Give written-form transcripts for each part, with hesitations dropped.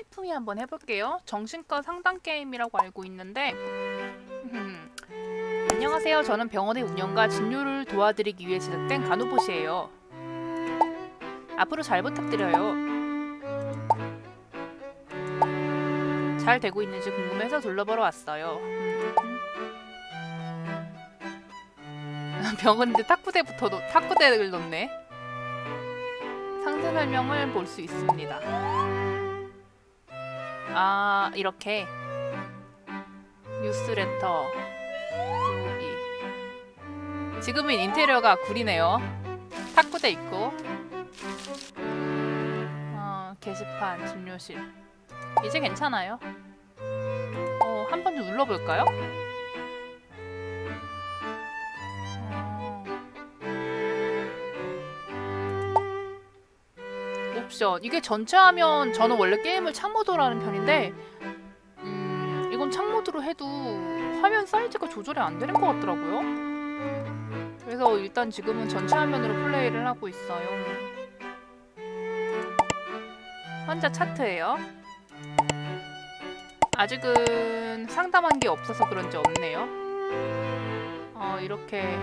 헬프미 한번 해볼게요. 정신과 상담 게임이라고 알고 있는데 안녕하세요. 저는 병원의 운영과 진료를 도와드리기 위해 제작된 간호봇이에요. 앞으로 잘 부탁드려요. 잘 되고 있는지 궁금해서 둘러보러 왔어요. 병원인데 탁구대를 놓네. 상세 설명을 볼 수 있습니다. 아, 이렇게 뉴스레터 여기 지금은 인테리어가 구리네요. 탁구대 있고 게시판, 진료실 이제 괜찮아요. 한 번 좀 눌러볼까요? 옵션 이게 전체 화면, 저는 원래 게임을 창모드로 하는 편인데 이건 창모드로 해도 화면 사이즈가 조절이 안 되는 것 같더라고요. 그래서 일단 지금은 전체 화면으로 플레이를 하고 있어요. 환자 차트예요. 아직은 상담한 게 없어서 그런지 없네요. 이렇게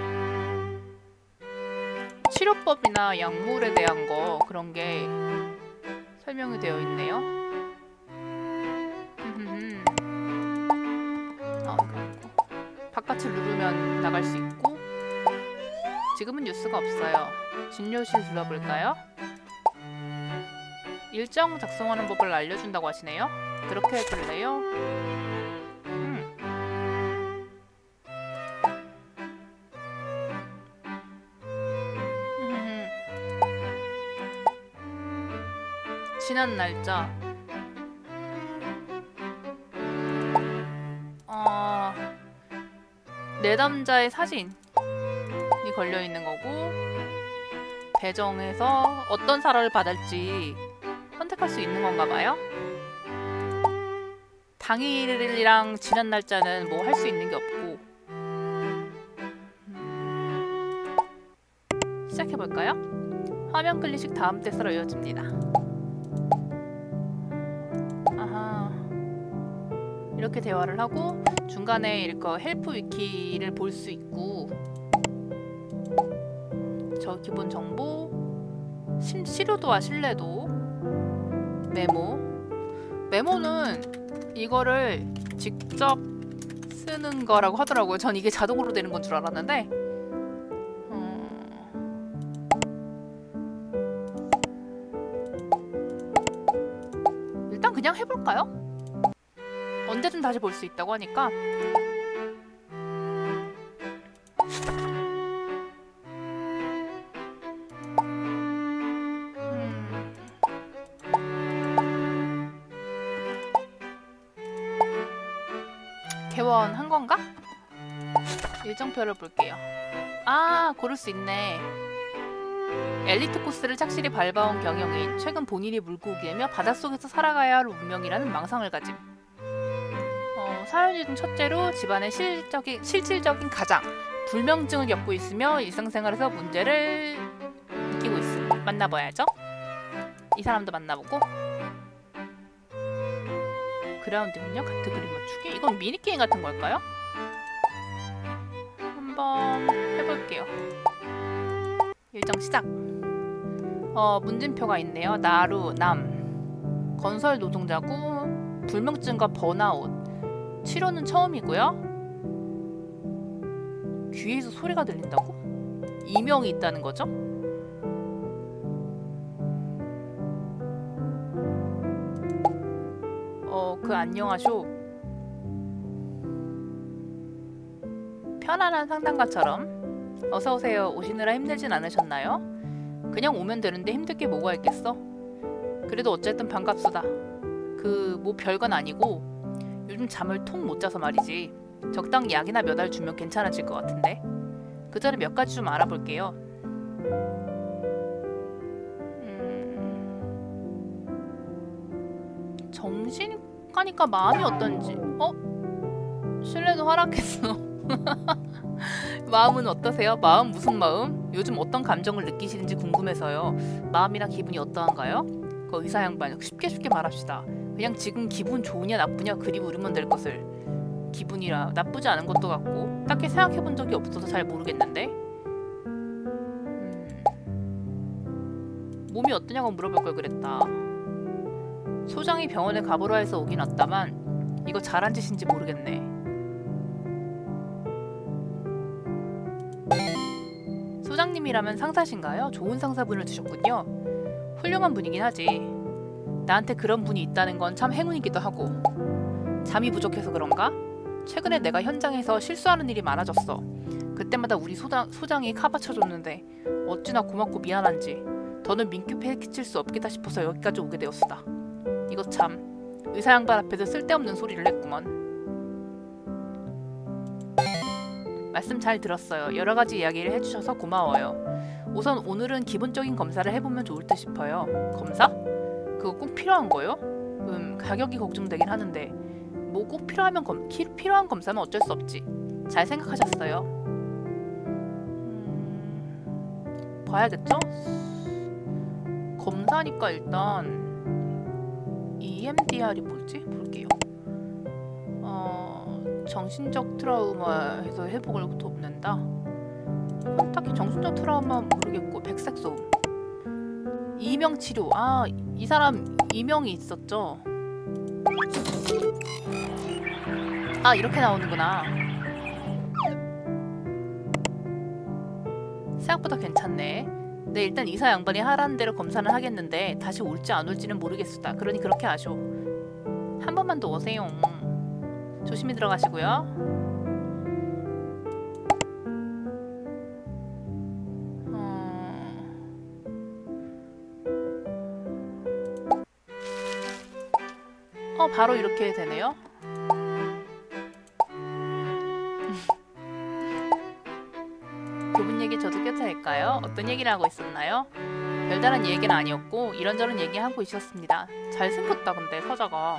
치료법이나 약물에 대한 거 그런 게 설명이 되어 있네요. 바깥을 누르면 나갈 수 있고 지금은 뉴스가 없어요. 진료실 둘러볼까요? 일정 작성하는 법을 알려준다고 하시네요. 그렇게 해볼래요? 지난 날짜 내담자의 사진이 걸려있는 거고 배정해서 어떤 사료를 받을지 선택할 수 있는 건가 봐요. 당일이랑 지난 날짜는 뭐 할 수 있는 게 없고 시작해볼까요? 화면 클릭식 다음 텍스트로 이어집니다. 아하, 이렇게 대화를 하고 중간에 이렇게 헬프 위키를 볼 수 있고 저 기본 정보, 치료도와 신뢰도, 메모는 이거를 직접 쓰는 거라고 하더라고요. 전 이게 자동으로 되는 건 줄 알았는데 일단 그냥 해볼까요? 언제든 다시 볼 수 있다고 하니까 개원한 건가? 일정표를 볼게요. 아, 고를 수 있네. 엘리트 코스를 착실히 밟아온 경영인, 최근 본인이 물고기이며 바닷속에서 살아가야 할 운명이라는 망상을 가짐. 사연이 중 첫째로 집안의 실질적인 가장, 불면증을 겪고 있으며 일상생활에서 문제를 느끼고 있음. 만나봐야죠. 이 사람도 만나보고. 그라운드는요? 같은 그림 맞추기? 이건 미니게임 같은 걸까요? 한번 해볼게요. 일정 시작! 문진표가 있네요. 나루, 남, 건설 노동자고 불면증과 번아웃, 치료는 처음이고요. 귀에서 소리가 들린다고? 이명이 있다는 거죠? 안녕하쇼. 편안한 상담가처럼 어서오세요. 오시느라 힘들진 않으셨나요? 그냥 오면 되는데 힘들 게 뭐가 있겠어? 그래도 어쨌든 반갑소다. 뭐 별건 아니고 요즘 잠을 통 못 자서 말이지. 적당히 약이나 몇 알 주면 괜찮아질 것 같은데. 그 전에 몇 가지 좀 알아볼게요. 정신과니까 마음이 어떤지. 신뢰도 하락했어. 마음은 어떠세요? 마음 무슨 마음? 요즘 어떤 감정을 느끼시는지 궁금해서요. 마음이나 기분이 어떠한가요? 그 의사 양반 쉽게 말합시다. 그냥 지금 기분 좋으냐 나쁘냐 그리 부르면 될 것을. 기분이라 나쁘지 않은 것도 같고 딱히 생각해본 적이 없어서 잘 모르겠는데. 몸이 어떠냐고 물어볼 걸 그랬다. 소장이 병원에 가보라 해서 오긴 왔다만 이거 잘한 짓인지 모르겠네. 소장님이라면 상사신가요? 좋은 상사분을 두셨군요. 훌륭한 분이긴 하지. 나한테 그런 분이 있다는 건 참 행운이기도 하고. 잠이 부족해서 그런가? 최근에 내가 현장에서 실수하는 일이 많아졌어. 그때마다 우리 소장이 카바쳐줬는데 어찌나 고맙고 미안한지 더는 민폐 끼칠 수 없겠다 싶어서 여기까지 오게 되었다. 이거 참 의사 양반 앞에서 쓸데없는 소리를 했구먼. 말씀 잘 들었어요. 여러가지 이야기를 해주셔서 고마워요. 우선 오늘은 기본적인 검사를 해보면 좋을 듯 싶어요. 검사? 그거 꼭 필요한 거요? 가격이 걱정되긴 하는데 뭐 꼭 필요한 검사는 어쩔 수 없지. 잘 생각하셨어요. 봐야겠죠? 검사니까 일단 EMDR이 뭐지? 볼게요. 정신적 트라우마에서 회복을 돕는다. 딱히 정신적 트라우마 모르겠고 백색 소음. 이명 치료. 아, 이 사람 이명이 있었죠. 아, 이렇게 나오는구나. 생각보다 괜찮네. 네, 일단 의사 양반이 하라는 대로 검사는 하겠는데 다시 올지 안 올지는 모르겠수다. 그러니 그렇게 하쇼. 한 번만 더 오세요. 조심히 들어가시고요. 바로 이렇게 되네요. 그분 얘기 저도 껴도 될까요? 어떤 얘기를 하고 있었나요? 별다른 얘기는 아니었고 이런저런 얘기하고 있었습니다. 잘생겼다 근데 서자가.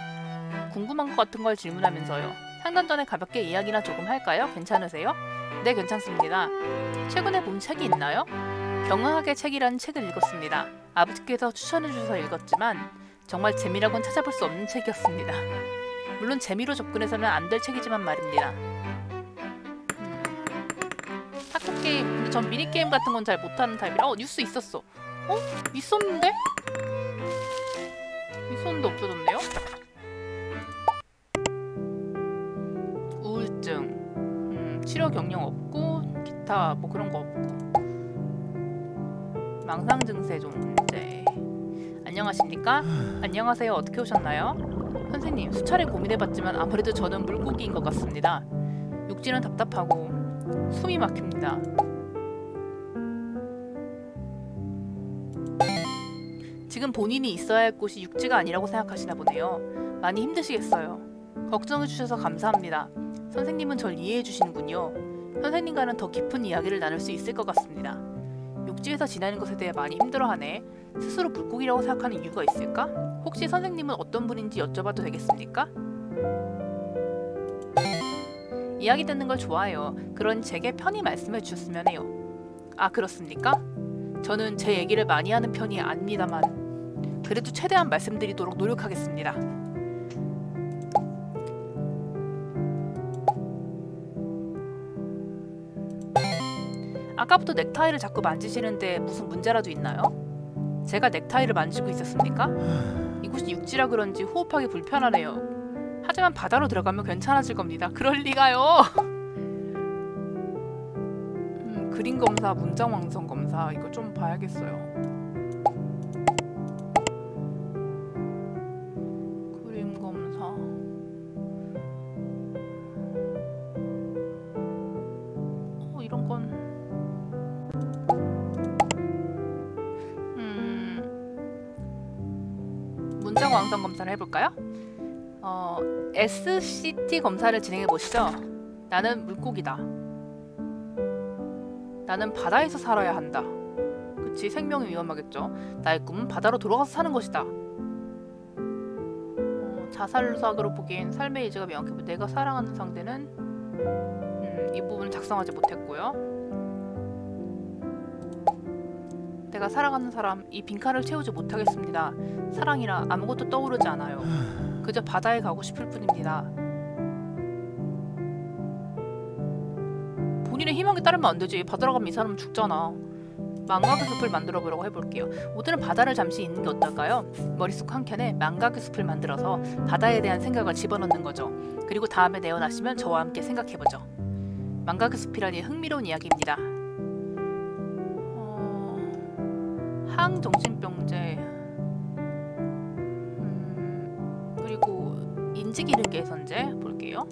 궁금한 것 같은 걸 질문하면서요. 상담 전에 가볍게 이야기나 조금 할까요? 괜찮으세요? 네, 괜찮습니다. 최근에 본 책이 있나요? 경영학의 책이라는 책을 읽었습니다. 아버지께서 추천해주셔서 읽었지만 정말 재미라고는 찾아볼 수 없는 책이었습니다. 물론 재미로 접근해서는 안 될 책이지만 말입니다. 탁구게임, 근데 전 미니게임 같은 건 잘 못하는 타입이라. 뉴스 있었어. 있었는데? 있었는데 없어졌네요? 우울증, 치료 경력 없고 기타 뭐 그런 거 없고 망상 증세 좀 문제. 안녕하십니까? 안녕하세요. 어떻게 오셨나요? 선생님, 수차례 고민해봤지만 아무래도 저는 물고기인 것 같습니다. 육지는 답답하고 숨이 막힙니다. 지금 본인이 있어야 할 곳이 육지가 아니라고 생각하시나 보네요. 많이 힘드시겠어요. 걱정해주셔서 감사합니다. 선생님은 절 이해해주시는군요. 선생님과는 더 깊은 이야기를 나눌 수 있을 것 같습니다. 육지에서 지내는 것에 대해 많이 힘들어하네. 스스로 물고기라고 생각하는 이유가 있을까? 혹시 선생님은 어떤 분인지 여쭤봐도 되겠습니까? 이야기 듣는 걸 좋아해요. 그러니 제게 편히 말씀해 주셨으면 해요. 아, 그렇습니까? 저는 제 얘기를 많이 하는 편이 아닙니다만 그래도 최대한 말씀드리도록 노력하겠습니다. 아까부터 넥타이를 자꾸 만지시는데 무슨 문제라도 있나요? 제가 넥타이를 만지고 있었습니까? 이곳이 육지라 그런지 호흡하기 불편하네요. 하지만 바다로 들어가면 괜찮아질 겁니다. 그럴 리가요. 그림 검사, 문장 완성 검사 이거 좀 봐야겠어요. 그림 검사. 이런 건 문장 완성 검사를 해볼까요? SCT 검사를 진행해보시죠. 나는 물고기다. 나는 바다에서 살아야 한다. 그치, 생명이 위험하겠죠. 나의 꿈은 바다로 돌아가서 사는 것이다. 자살사격으로 보기엔 삶의 의지가 명확해. 내가 사랑하는 상대는 이 부분을 작성하지 못했고요. 내가 사랑하는 사람, 이 빈칸을 채우지 못하겠습니다. 사랑이라 아무것도 떠오르지 않아요. 그저 바다에 가고 싶을 뿐입니다. 본인의 희망에 따르면 안 되지. 바다로 가면 이 사람은 죽잖아. 망각의 숲을 만들어 보려고 해볼게요. 오늘은 바다를 잠시 있는 게 어떨까요? 머릿속 한켠에 망각의 숲을 만들어서 바다에 대한 생각을 집어넣는 거죠. 그리고 다음에 내어놨으면 저와 함께 생각해보죠. 망각의 숲이라니 흥미로운 이야기입니다. 항정신병제 그리고 인지 기능 개선제 볼게요.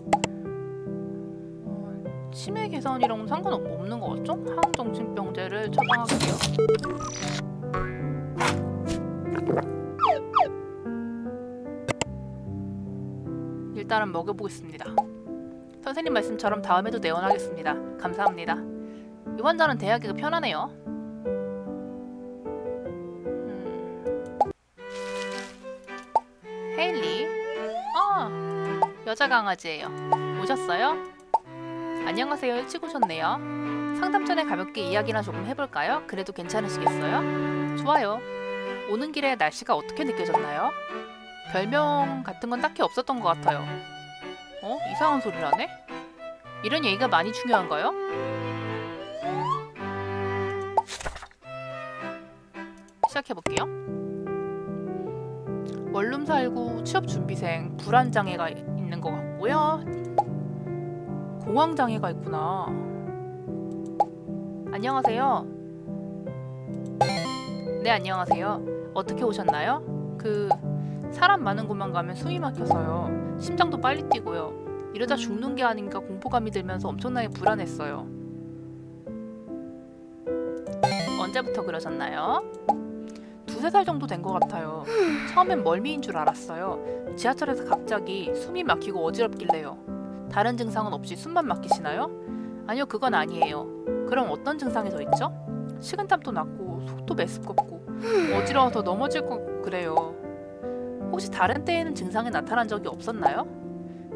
치매 개선이랑은 상관없는 것 같죠? 항정신병제를 처방할게요. 일단은 먹여보겠습니다. 선생님 말씀처럼 다음에도 내원하겠습니다. 감사합니다. 이 환자는 대하기가 편하네요. 헤일리. 여자 강아지예요. 오셨어요? 안녕하세요. 일찍 오셨네요. 상담 전에 가볍게 이야기나 조금 해볼까요? 그래도 괜찮으시겠어요? 좋아요. 오는 길에 날씨가 어떻게 느껴졌나요? 별명 같은 건 딱히 없었던 것 같아요. 이상한 소리를 하네? 이런 얘기가 많이 중요한가요? 시작해볼게요. 원룸 살고 취업준비생, 불안장애가 있는 것 같고요. 공황장애가 있구나. 안녕하세요. 네, 안녕하세요. 어떻게 오셨나요? 사람 많은 곳만 가면 숨이 막혀서요. 심장도 빨리 뛰고요. 이러다 죽는 게 아닌가 공포감이 들면서 엄청나게 불안했어요. 언제부터 그러셨나요? 2~3살 정도 된 것 같아요. 처음엔 멀미인 줄 알았어요. 지하철에서 갑자기 숨이 막히고 어지럽길래요. 다른 증상은 없이 숨만 막히시나요? 아니요, 그건 아니에요. 그럼 어떤 증상이 더 있죠? 식은땀도 났고 속도 메스껍고 어지러워서 넘어질 것 같고 그래요. 혹시 다른 때에는 증상이 나타난 적이 없었나요?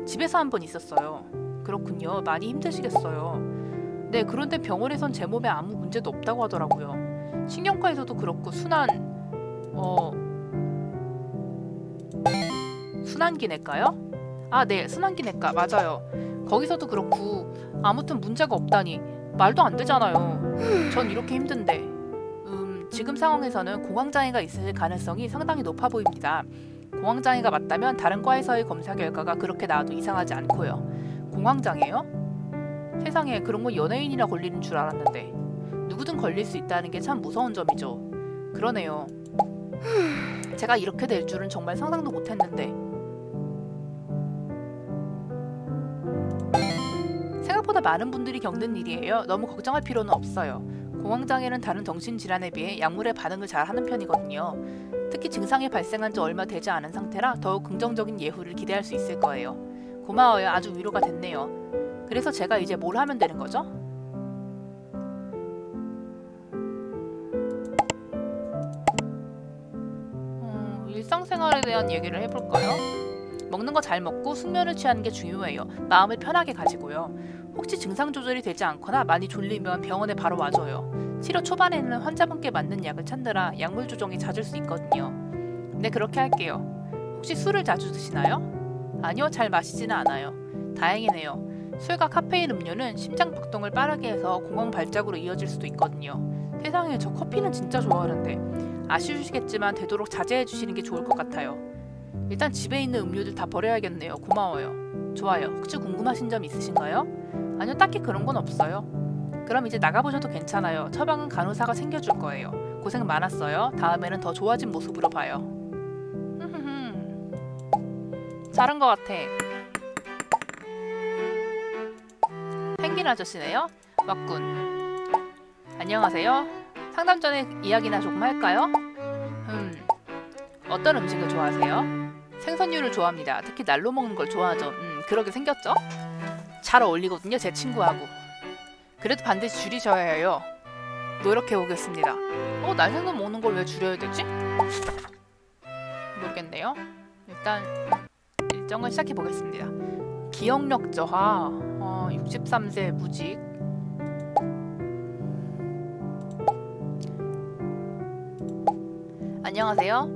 집에서 한 번 있었어요. 그렇군요. 많이 힘드시겠어요. 네, 그런데 병원에선 제 몸에 아무 문제도 없다고 하더라고요. 신경과에서도 그렇고 순환기내과요? 네, 순환기내과 맞아요. 거기서도 그렇고 아무튼 문제가 없다니 말도 안 되잖아요. 전 이렇게 힘든데. 지금 상황에서는 공황장애가 있을 가능성이 상당히 높아 보입니다. 공황장애가 맞다면 다른 과에서의 검사 결과가 그렇게 나와도 이상하지 않고요. 공황장애요? 세상에, 그런 건 연예인이나 걸리는 줄 알았는데. 누구든 걸릴 수 있다는 게 참 무서운 점이죠. 그러네요. 제가 이렇게 될 줄은 정말 상상도 못했는데. 생각보다 많은 분들이 겪는 일이에요. 너무 걱정할 필요는 없어요. 공황장애는 다른 정신질환에 비해 약물에 반응을 잘 하는 편이거든요. 특히 증상이 발생한 지 얼마 되지 않은 상태라 더욱 긍정적인 예후를 기대할 수 있을 거예요. 고마워요. 아주 위로가 됐네요. 그래서 제가 이제 뭘 하면 되는 거죠? 일상생활에 대한 얘기를 해볼까요? 먹는 거 잘 먹고 숙면을 취하는 게 중요해요. 마음을 편하게 가지고요. 혹시 증상 조절이 되지 않거나 많이 졸리면 병원에 바로 와줘요. 치료 초반에는 환자분께 맞는 약을 찾느라 약물 조정이 잦을 수 있거든요. 네, 그렇게 할게요. 혹시 술을 자주 드시나요? 아니요, 잘 마시지는 않아요. 다행이네요. 술과 카페인 음료는 심장 박동을 빠르게 해서 공황 발작으로 이어질 수도 있거든요. 세상에, 저 커피는 진짜 좋아하는데. 아쉬우시겠지만 되도록 자제해 주시는 게 좋을 것 같아요. 일단 집에 있는 음료들 다 버려야겠네요. 고마워요. 좋아요. 혹시 궁금하신 점 있으신가요? 아니요, 딱히 그런 건 없어요. 그럼 이제 나가보셔도 괜찮아요. 처방은 간호사가 챙겨줄 거예요. 고생 많았어요. 다음에는 더 좋아진 모습으로 봐요. 잘한 것 같아. 펭귄 아저씨네요. 맞군. 안녕하세요. 상담 전에 이야기나 조금 할까요? 어떤 음식을 좋아하세요? 생선류를 좋아합니다. 특히 날로 먹는 걸 좋아하죠. 그러게 생겼죠? 잘 어울리거든요, 제 친구하고. 그래도 반드시 줄이셔야 해요. 노력해 보겠습니다. 날생선 먹는 걸 왜 줄여야 되지? 모르겠네요. 일단 일정을 시작해 보겠습니다. 기억력 저하, 63세 무직. 안녕하세요.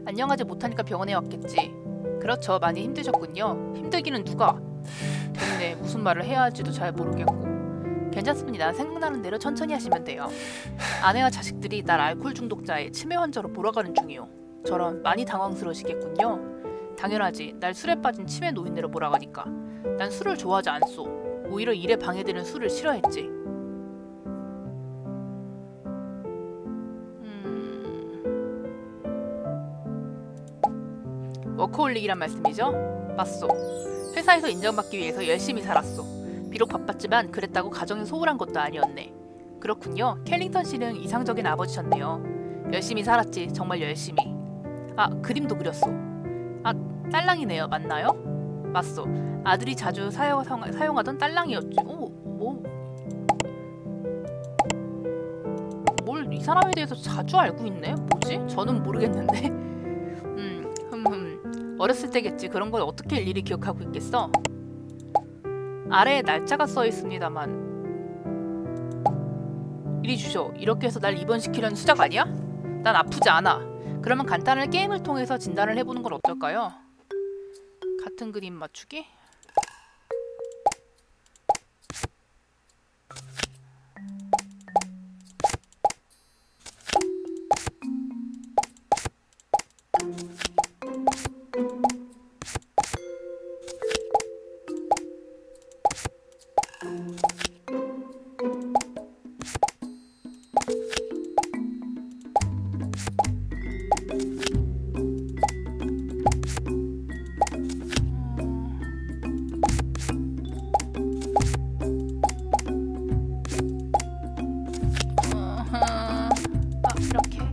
안녕하지 못하니까 병원에 왔겠지. 그렇죠. 많이 힘드셨군요. 힘들기는 누가? 됐네. 무슨 말을 해야 할지도 잘 모르겠고. 괜찮습니다. 생각나는 대로 천천히 하시면 돼요. 아내와 자식들이 날 알코올 중독자의 치매 환자로 몰아가는 중이요. 저런 많이 당황스러우시겠군요. 당연하지. 날 술에 빠진 치매 노인네로 몰아가니까. 난 술을 좋아하지 않소. 오히려 일에 방해되는 술을 싫어했지. 워커홀릭이란 말씀이죠? 맞소. 회사에서 인정받기 위해서 열심히 살았소. 비록 바빴지만 그랬다고 가정이 소홀한 것도 아니었네. 그렇군요. 캘링턴 씨는 이상적인 아버지셨네요. 열심히 살았지. 정말 열심히. 아, 그림도 그렸소. 아, 딸랑이네요. 맞나요? 맞소. 아들이 자주 사용하던 딸랑이였지. 오, 뭘 이 사람에 대해서 자주 알고 있네? 뭐지? 저는 모르겠는데. 어렸을 때겠지. 그런 걸 어떻게 일일이 기억하고 있겠어? 아래에 날짜가 써 있습니다만. 이리 주쇼. 이렇게 해서 날 입원시키려는 수작 아니야? 난 아프지 않아. 그러면 간단한 게임을 통해서 진단을 해보는 건 어떨까요? 같은 그림 맞추기? 이렇게.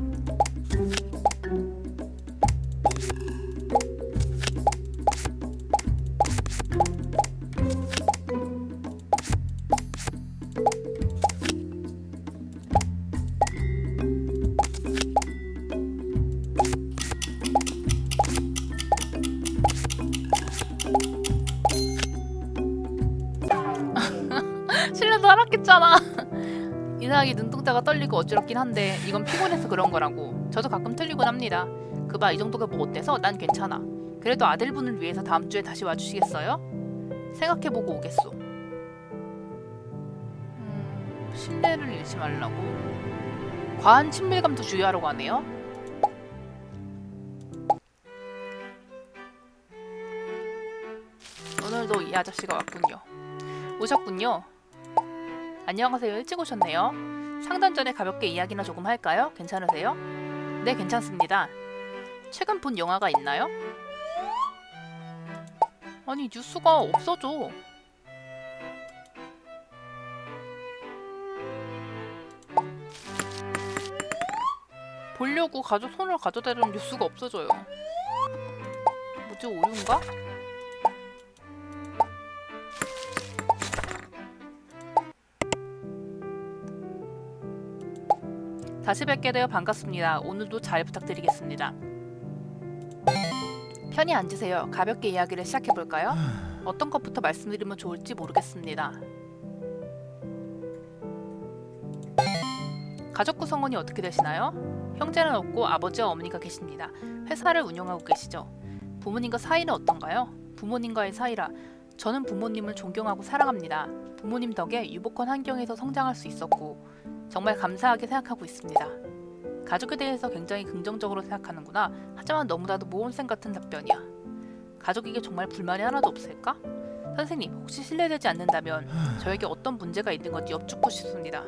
실내도 하락했잖아. 이상하게 눈동자가 떨리고 어지럽긴 한데 이건 피곤해서 그런 거라고. 저도 가끔 틀리곤 합니다. 그봐, 이 정도가 뭐 어때서? 난 괜찮아. 그래도 아들분을 위해서 다음 주에 다시 와주시겠어요? 생각해보고 오겠소. 신뢰를 잃지 말라고. 과한 친밀감도 주의하라고 하네요. 오늘도 이 아저씨가 왔군요. 오셨군요. 안녕하세요. 일찍 오셨네요. 상담 전에 가볍게 이야기나 조금 할까요? 괜찮으세요? 네, 괜찮습니다. 최근 본 영화가 있나요? 아니, 뉴스가 없어져. 보려고 손을 가져다주는 뉴스가 없어져요. 뭐지, 오류인가? 다시 뵙게 되어 반갑습니다. 오늘도 잘 부탁드리겠습니다. 편히 앉으세요. 가볍게 이야기를 시작해볼까요? 어떤 것부터 말씀드리면 좋을지 모르겠습니다. 가족 구성원이 어떻게 되시나요? 형제는 없고 아버지와 어머니가 계십니다. 회사를 운영하고 계시죠. 부모님과 사이는 어떤가요? 부모님과의 사이라 저는 부모님을 존경하고 사랑합니다. 부모님 덕에 유복한 환경에서 성장할 수 있었고 정말 감사하게 생각하고 있습니다. 가족에 대해서 굉장히 긍정적으로 생각하는구나. 하지만 너무나도 모험생 같은 답변이야. 가족에게 정말 불만이 하나도 없을까? 선생님, 혹시 실례되지 않는다면 저에게 어떤 문제가 있는 건지 여쭙고 싶습니다.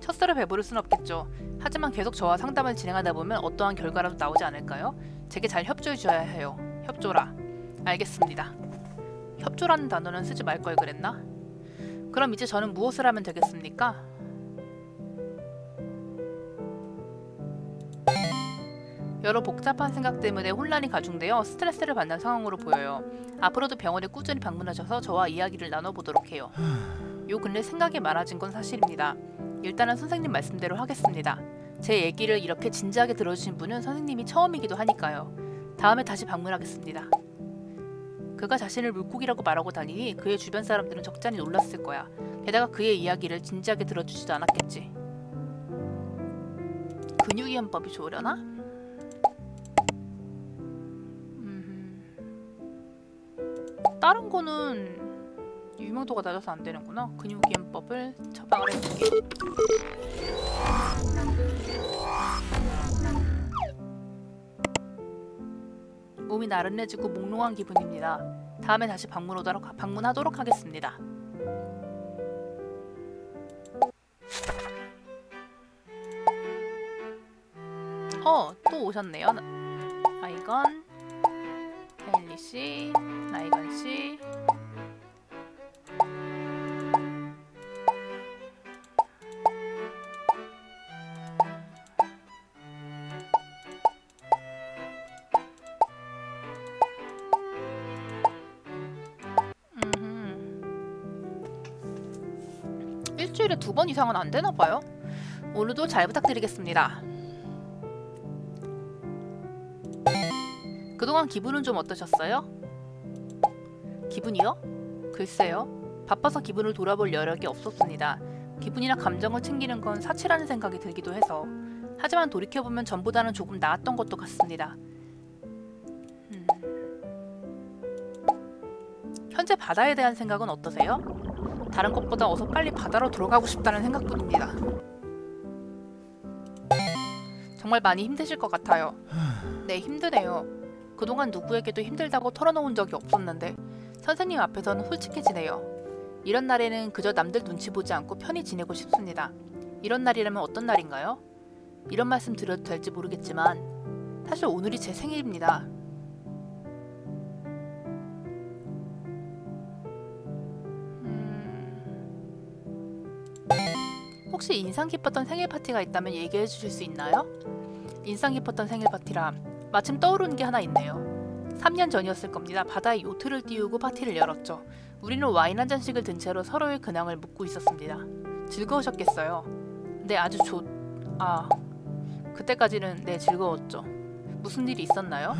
첫술에 배부를 순 없겠죠. 하지만 계속 저와 상담을 진행하다 보면 어떠한 결과라도 나오지 않을까요? 제게 잘 협조해 주어야 해요. 협조라. 알겠습니다. 협조라는 단어는 쓰지 말 걸 그랬나? 그럼 이제 저는 무엇을 하면 되겠습니까? 여러 복잡한 생각 때문에 혼란이 가중되어 스트레스를 받는 상황으로 보여요. 앞으로도 병원에 꾸준히 방문하셔서 저와 이야기를 나눠보도록 해요. 요 근래 생각이 많아진 건 사실입니다. 일단은 선생님 말씀대로 하겠습니다. 제 얘기를 이렇게 진지하게 들어주신 분은 선생님이 처음이기도 하니까요. 다음에 다시 방문하겠습니다. 그가 자신을 물고기라고 말하고 다니니 그의 주변 사람들은 적잖이 놀랐을 거야. 게다가 그의 이야기를 진지하게 들어주지도 않았겠지. 근육이완법이 좋으려나? 다른 거는 유명도가 낮아서 안 되는구나. 근육이완법을 처방을 해줄게. 몸이 나른해지고 몽롱한 기분입니다. 다음에 다시 방문하도록 하겠습니다. 또 오셨네요. 아이건, 헬리씨, 나이건씨. 일주일에 2번 이상은 안 되나봐요. 오늘도 잘 부탁드리겠습니다. 그동안 기분은 좀 어떠셨어요? 기분이요? 글쎄요. 바빠서 기분을 돌아볼 여력이 없었습니다. 기분이나 감정을 챙기는 건 사치라는 생각이 들기도 해서. 하지만 돌이켜보면 전보다는 조금 나았던 것도 같습니다. 현재 바다에 대한 생각은 어떠세요? 다른 것보다 어서 빨리 바다로 들어가고 싶다는 생각뿐입니다. 정말 많이 힘드실 것 같아요. 네, 힘드네요. 그동안 누구에게도 힘들다고 털어놓은 적이 없었는데 선생님 앞에서는 솔직해지네요. 이런 날에는 그저 남들 눈치 보지 않고 편히 지내고 싶습니다. 이런 날이라면 어떤 날인가요? 이런 말씀 드려도 될지 모르겠지만 사실 오늘이 제 생일입니다. 혹시 인상 깊었던 생일 파티가 있다면 얘기해 주실 수 있나요? 인상 깊었던 생일 파티라 마침 떠오르는 게 하나 있네요. 3년 전이었을 겁니다. 바다에 요트를 띄우고 파티를 열었죠. 우리는 와인 한 잔씩을 든 채로 서로의 근황을 묻고 있었습니다. 즐거우셨겠어요. 네, 아주 그때까지는 네, 즐거웠죠. 무슨 일이 있었나요?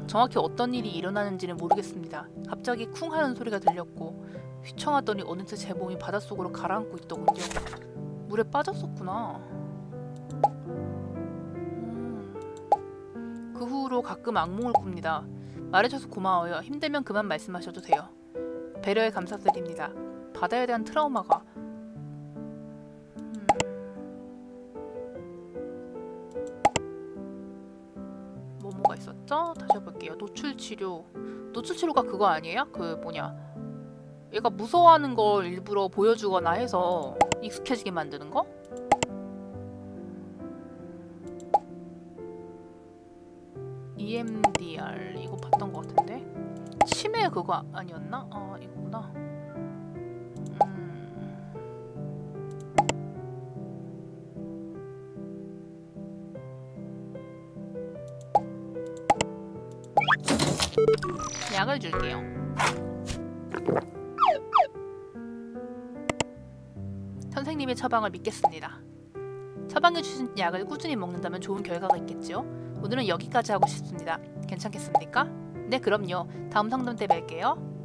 정확히 어떤 일이 일어나는지는 모르겠습니다. 갑자기 쿵 하는 소리가 들렸고 휘청하더니 어느새 제 몸이 바닷속으로 가라앉고 있더군요. 물에 빠졌었구나. 그 후로 가끔 악몽을 꿉니다. 말해줘서 고마워요. 힘들면 그만 말씀하셔도 돼요. 배려에 감사드립니다. 바다에 대한 트라우마가 뭐가 있었죠? 다시 해볼게요. 노출치료. 노출치료가 그거 아니에요? 얘가 무서워하는 걸 일부러 보여주거나 해서 익숙해지게 만드는 거? EMDR 이거 봤던 것 같은데? 치매 그거 아니었나? 이거구나. 약을 줄게요. 선생님의 처방을 믿겠습니다. 처방해 주신 약을 꾸준히 먹는다면 좋은 결과가 있겠지요? 오늘은 여기까지 하고 싶습니다. 괜찮겠습니까? 네, 그럼요. 다음 상담 때 뵐게요.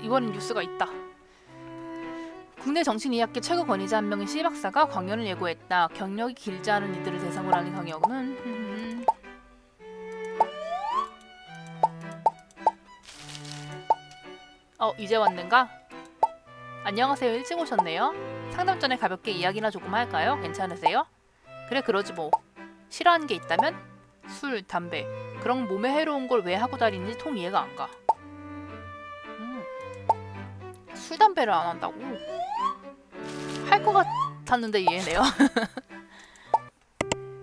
이번엔 뉴스가 있다. 국내 정신의학계 최고 권위자 한 명인 C 박사가 강연을 예고했다. 경력이 길지 않은 이들을 대상으로 하는 강연은 이제 왔는가? 안녕하세요. 일찍 오셨네요. 상담 전에 가볍게 이야기나 조금 할까요? 괜찮으세요? 그래, 그러지 뭐. 싫어하는 게 있다면? 술, 담배. 그런 몸에 해로운 걸 왜 하고 다니는지 통 이해가 안 가. 술, 담배를 안 한다고? 할 것 같았는데 이해네요.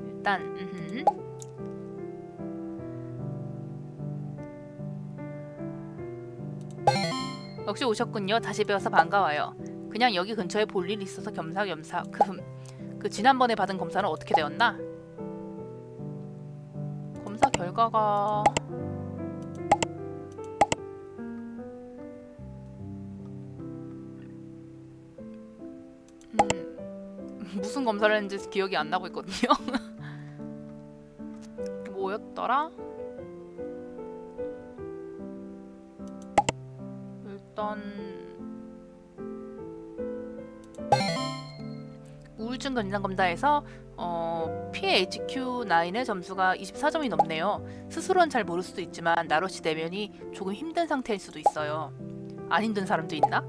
일단 역시 오셨군요. 다시 뵈어서 반가워요. 그냥 여기 근처에 볼 일이 있어서 겸사겸사. 그 지난번에 받은 검사는 어떻게 되었나? 검사 결과가 무슨 검사를 했는지 기억이 안 나고 있거든요. 뭐였더라? 우울증 건강검사에서 PHQ-9의 점수가 24점이 넘네요. 스스로는 잘 모를 수도 있지만 나로시 내면이 조금 힘든 상태일 수도 있어요. 안 힘든 사람도 있나?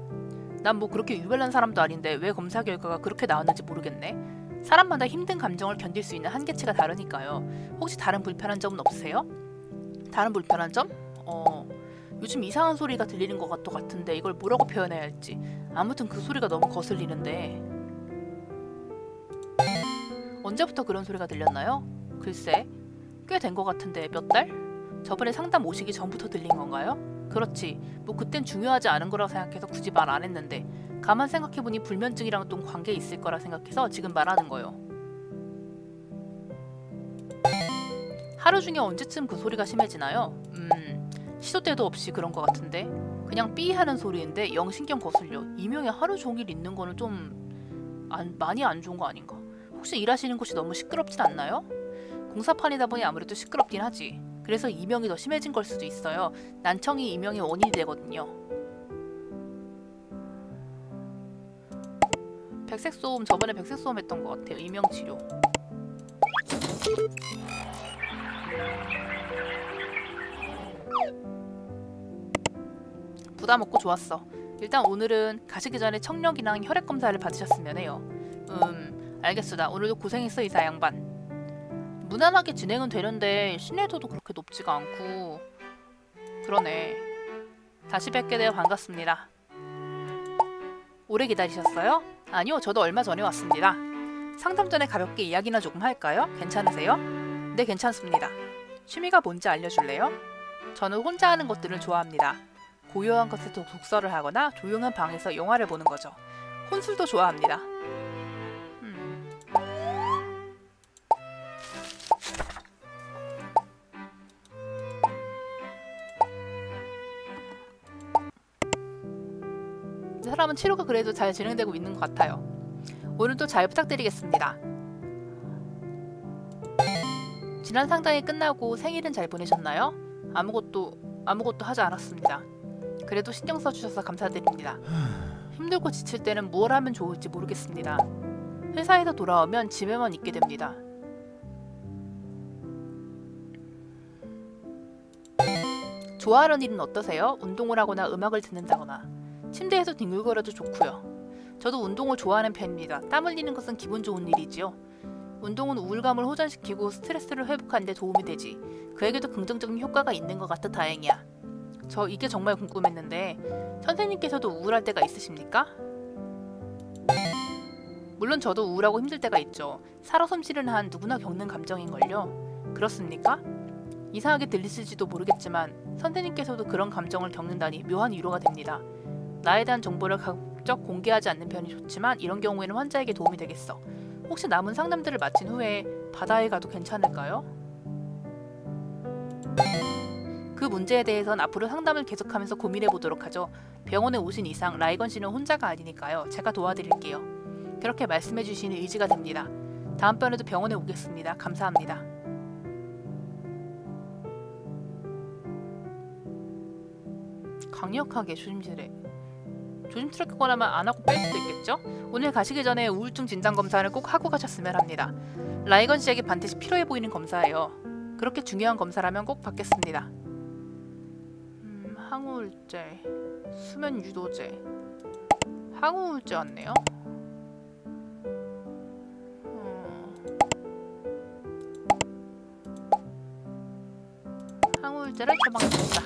난 뭐 그렇게 유별난 사람도 아닌데 왜 검사 결과가 그렇게 나왔는지 모르겠네. 사람마다 힘든 감정을 견딜 수 있는 한계치가 다르니까요. 혹시 다른 불편한 점은 없으세요? 다른 불편한 점? 요즘 이상한 소리가 들리는 것 같은데 이걸 뭐라고 표현해야 할지. 아무튼 그 소리가 너무 거슬리는데. 언제부터 그런 소리가 들렸나요? 글쎄, 꽤 된 것 같은데 몇 달? 저번에 상담 오시기 전부터 들린 건가요? 그렇지, 뭐 그땐 중요하지 않은 거라고 생각해서 굳이 말 안 했는데 가만 생각해보니 불면증이랑 좀 관계 있을 거라 생각해서 지금 말하는 거요. 하루 중에 언제쯤 그 소리가 심해지나요? 시도 때도 없이 그런 것 같은데 그냥 삐 하는 소리인데 영 신경 거슬려. 이명이 하루 종일 있는 거는 좀 많이 안 좋은 거 아닌가? 혹시 일하시는 곳이 너무 시끄럽진 않나요? 공사판이다 보니 아무래도 시끄럽긴 하지. 그래서 이명이 더 심해진 걸 수도 있어요. 난청이 이명의 원인이 되거든요. 백색소음, 저번에 백색소음 했던 것 같아요. 이명치료. 부담 없고 좋았어. 일단 오늘은 가시기 전에 청력이랑 혈액 검사를 받으셨으면 해요. 알겠습니다. 오늘도 고생했어 이사 양반. 무난하게 진행은 되는데 신뢰도도 그렇게 높지가 않고 그러네. 다시 뵙게 되어 반갑습니다. 오래 기다리셨어요? 아니요, 저도 얼마 전에 왔습니다. 상담 전에 가볍게 이야기나 조금 할까요? 괜찮으세요? 네, 괜찮습니다. 취미가 뭔지 알려줄래요? 저는 혼자 하는 것들을 좋아합니다. 고요한 곳에서 독서를 하거나 조용한 방에서 영화를 보는 거죠. 혼술도 좋아합니다. 사람은 치료가 그래도 잘 진행되고 있는 것 같아요. 오늘도 잘 부탁드리겠습니다. 지난 상담이 끝나고 생일은 잘 보내셨나요? 아무것도 하지 않았습니다. 그래도 신경 써주셔서 감사드립니다. 힘들고 지칠 때는 뭘 하면 좋을지 모르겠습니다. 회사에서 돌아오면 집에만 있게 됩니다. 좋아하는 일은 어떠세요? 운동을 하거나 음악을 듣는다거나 침대에서 뒹굴거려도 좋고요. 저도 운동을 좋아하는 편입니다. 땀 흘리는 것은 기분 좋은 일이지요. 운동은 우울감을 호전시키고 스트레스를 회복하는 데 도움이 되지. 그에게도 긍정적인 효과가 있는 것 같아 다행이야. 저 이게 정말 궁금했는데 선생님께서도 우울할 때가 있으십니까? 물론 저도 우울하고 힘들 때가 있죠. 살아 숨쉬는 한 누구나 겪는 감정인걸요. 그렇습니까? 이상하게 들리실지도 모르겠지만 선생님께서도 그런 감정을 겪는다니 묘한 위로가 됩니다. 나에 대한 정보를 가급적 공개하지 않는 편이 좋지만 이런 경우에는 환자에게 도움이 되겠어. 혹시 남은 상담들을 마친 후에 바다에 가도 괜찮을까요? 그 문제에 대해선 앞으로 상담을 계속하면서 고민해보도록 하죠. 병원에 오신 이상 라이건 씨는 혼자가 아니니까요. 제가 도와드릴게요. 그렇게 말씀해주시는 의지가 됩니다. 다음번에도 병원에 오겠습니다. 감사합니다. 강력하게 조심스럽게 안 하고 뺄 수도 있겠죠? 오늘 가시기 전에 우울증 진단 검사를 꼭 하고 가셨으면 합니다. 라이건 씨에게 반드시 필요해 보이는 검사예요. 그렇게 중요한 검사라면 꼭 받겠습니다. 항우울제, 수면 유도제, 항우울제 왔네요. 항우울제를 처방합니다.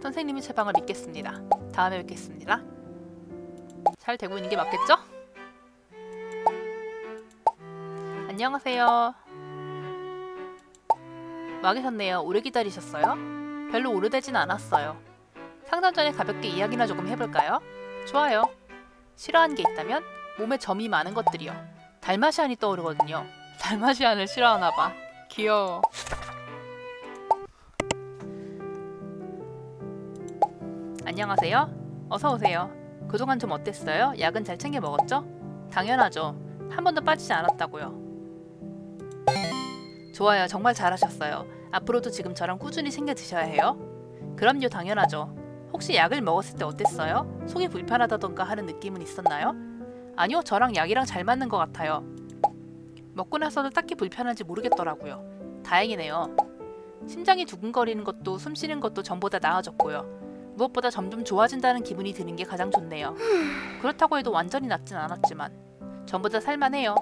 선생님이 처방을 믿겠습니다. 다음에 뵙겠습니다. 잘 되고 있는 게 맞겠죠? 안녕하세요. 와 계셨네요. 오래 기다리셨어요? 별로 오래되진 않았어요. 상담 전에 가볍게 이야기나 조금 해볼까요? 좋아요. 싫어하는 게 있다면? 몸에 점이 많은 것들이요. 달마시안이 떠오르거든요. 달마시안을 싫어하나봐. 귀여워. 안녕하세요. 어서오세요. 그동안 좀 어땠어요? 약은 잘 챙겨 먹었죠? 당연하죠. 한 번도 빠지지 않았다고요. 좋아요. 정말 잘하셨어요. 앞으로도 지금 저랑 꾸준히 챙겨 드셔야 해요. 그럼요. 당연하죠. 혹시 약을 먹었을 때 어땠어요? 속이 불편하다던가 하는 느낌은 있었나요? 아니요. 저랑 약이랑 잘 맞는 것 같아요. 먹고 나서도 딱히 불편한지 모르겠더라고요. 다행이네요. 심장이 두근거리는 것도 숨 쉬는 것도 전보다 나아졌고요. 무엇보다 점점 좋아진다는 기분이 드는 게 가장 좋네요. 그렇다고 해도 완전히 낫진 않았지만 전보다 살만해요.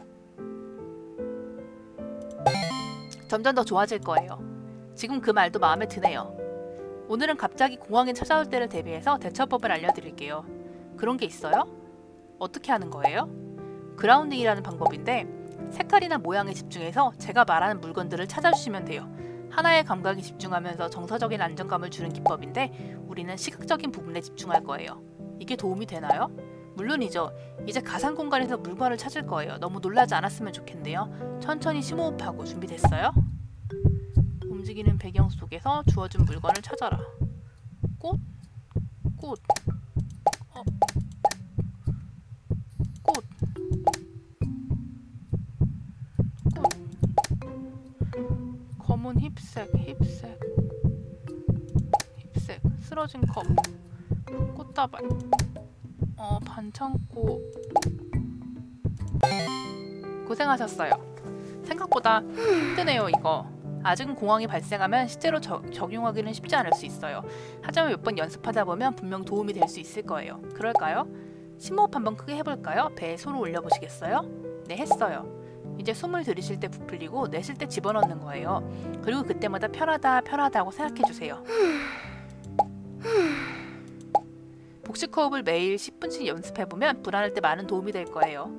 점점 더 좋아질 거예요. 지금 그 말도 마음에 드네요. 오늘은 갑자기 공황이 찾아올 때를 대비해서 대처법을 알려드릴게요. 그런 게 있어요? 어떻게 하는 거예요? 그라운딩이라는 방법인데 색깔이나 모양에 집중해서 제가 말하는 물건들을 찾아주시면 돼요. 하나의 감각에 집중하면서 정서적인 안정감을 주는 기법인데 우리는 시각적인 부분에 집중할 거예요. 이게 도움이 되나요? 물론이죠. 이제 가상 공간에서 물건을 찾을 거예요. 너무 놀라지 않았으면 좋겠네요. 천천히 심호흡하고 준비됐어요? 움직이는 배경 속에서 주어진 물건을 찾아라. 꽃? 꽃. 꽃. 꽃. 검은 힙색. 쓰러진 컵. 꽃다발. 반창고. 고생하셨어요. 생각보다 힘드네요, 이거. 아직은 공황이 발생하면 실제로 적용하기는 쉽지 않을 수 있어요. 하지만 몇 번 연습하다 보면 분명 도움이 될 수 있을 거예요. 그럴까요? 심호흡 한번 크게 해볼까요? 배에 손을 올려보시겠어요? 네, 했어요. 이제 숨을 들이쉴 때 부풀리고 내쉴 때 집어넣는 거예요. 그리고 그때마다 편하다고 생각해주세요. 복식 호흡을 매일 10분씩 연습해보면 불안할 때 많은 도움이 될 거예요.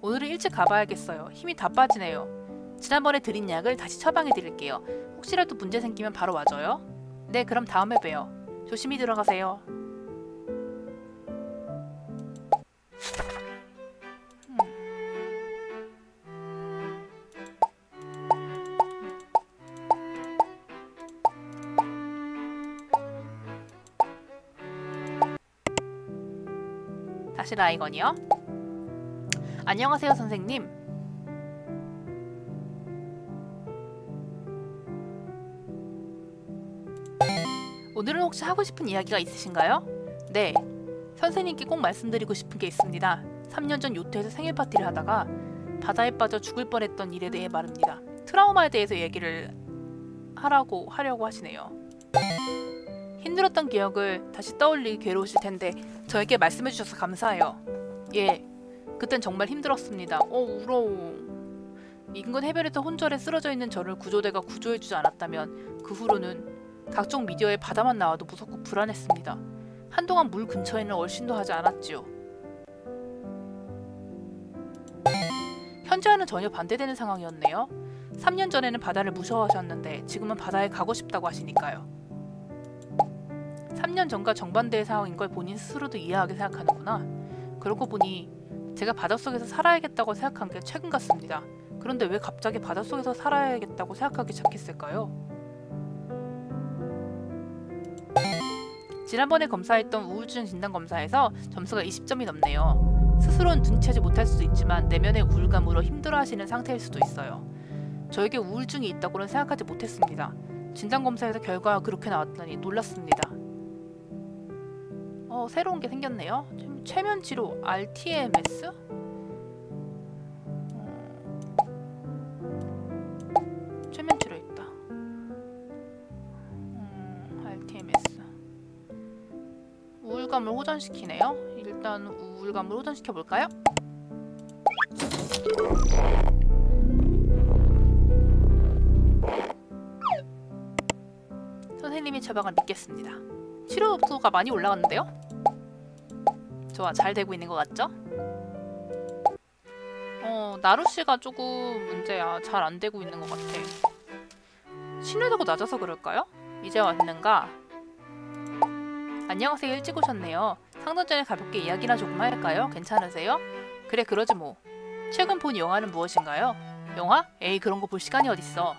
오늘은 일찍 가봐야겠어요. 힘이 다 빠지네요. 지난번에 드린 약을 다시 처방해드릴게요. 혹시라도 문제 생기면 바로 와줘요. 네, 그럼 다음에 봬요. 조심히 들어가세요. 다시 라이건이요. 안녕하세요, 선생님. 오늘은 혹시 하고 싶은 이야기가 있으신가요? 네, 선생님께 꼭 말씀드리고 싶은 게 있습니다. 3년 전 요트에서 생일 파티를 하다가 바다에 빠져 죽을 뻔했던 일에 대해 말입니다. 트라우마에 대해서 얘기를 하려고 하시네요. 힘들었던 기억을 다시 떠올리기 괴로우실 텐데 저에게 말씀해 주셔서 감사해요. 예, 그땐 정말 힘들었습니다. 울어. 인근 해변에서 혼절에 쓰러져 있는 저를 구조대가 구조해주지 않았다면 그 후로는 각종 미디어에 바다만 나와도 무섭고 불안했습니다. 한동안 물 근처에는 얼씬도 하지 않았지요. 현재와는 전혀 반대되는 상황이었네요. 3년 전에는 바다를 무서워하셨는데 지금은 바다에 가고 싶다고 하시니까요. 3년 전과 정반대의 상황인 걸 본인 스스로도 이해하게 생각하는구나. 그러고 보니 제가 바닷속에서 살아야겠다고 생각한 게 최근 같습니다. 그런데 왜 갑자기 바닷속에서 살아야겠다고 생각하기 시작했을까요? 지난번에 검사했던 우울증 진단검사에서 점수가 20점이 넘네요. 스스로는 눈치채지 못할 수도 있지만 내면의 우울감으로 힘들어하시는 상태일 수도 있어요. 저에게 우울증이 있다고는 생각하지 못했습니다. 진단검사에서 결과가 그렇게 나왔다니 놀랐습니다. 새로운 게 생겼네요. 최면치료 RTMS? 최면치료 있다. RTMS. 우울감을 호전시키네요. 일단 우울감을 호전시켜볼까요? 선생님의 처방을 믿겠습니다. 치료도가 많이 올라갔는데요? 좋아, 잘 되고 있는 것 같죠? 나루씨가 조금 문제야. 잘 안 되고 있는 것 같아. 신뢰도가 낮아서 그럴까요? 이제 왔는가? 안녕하세요. 일찍 오셨네요. 상담 전에 가볍게 이야기나 조금 할까요? 괜찮으세요? 그래, 그러지 뭐. 최근 본 영화는 무엇인가요? 영화? 에이, 그런 거 볼 시간이 어딨어.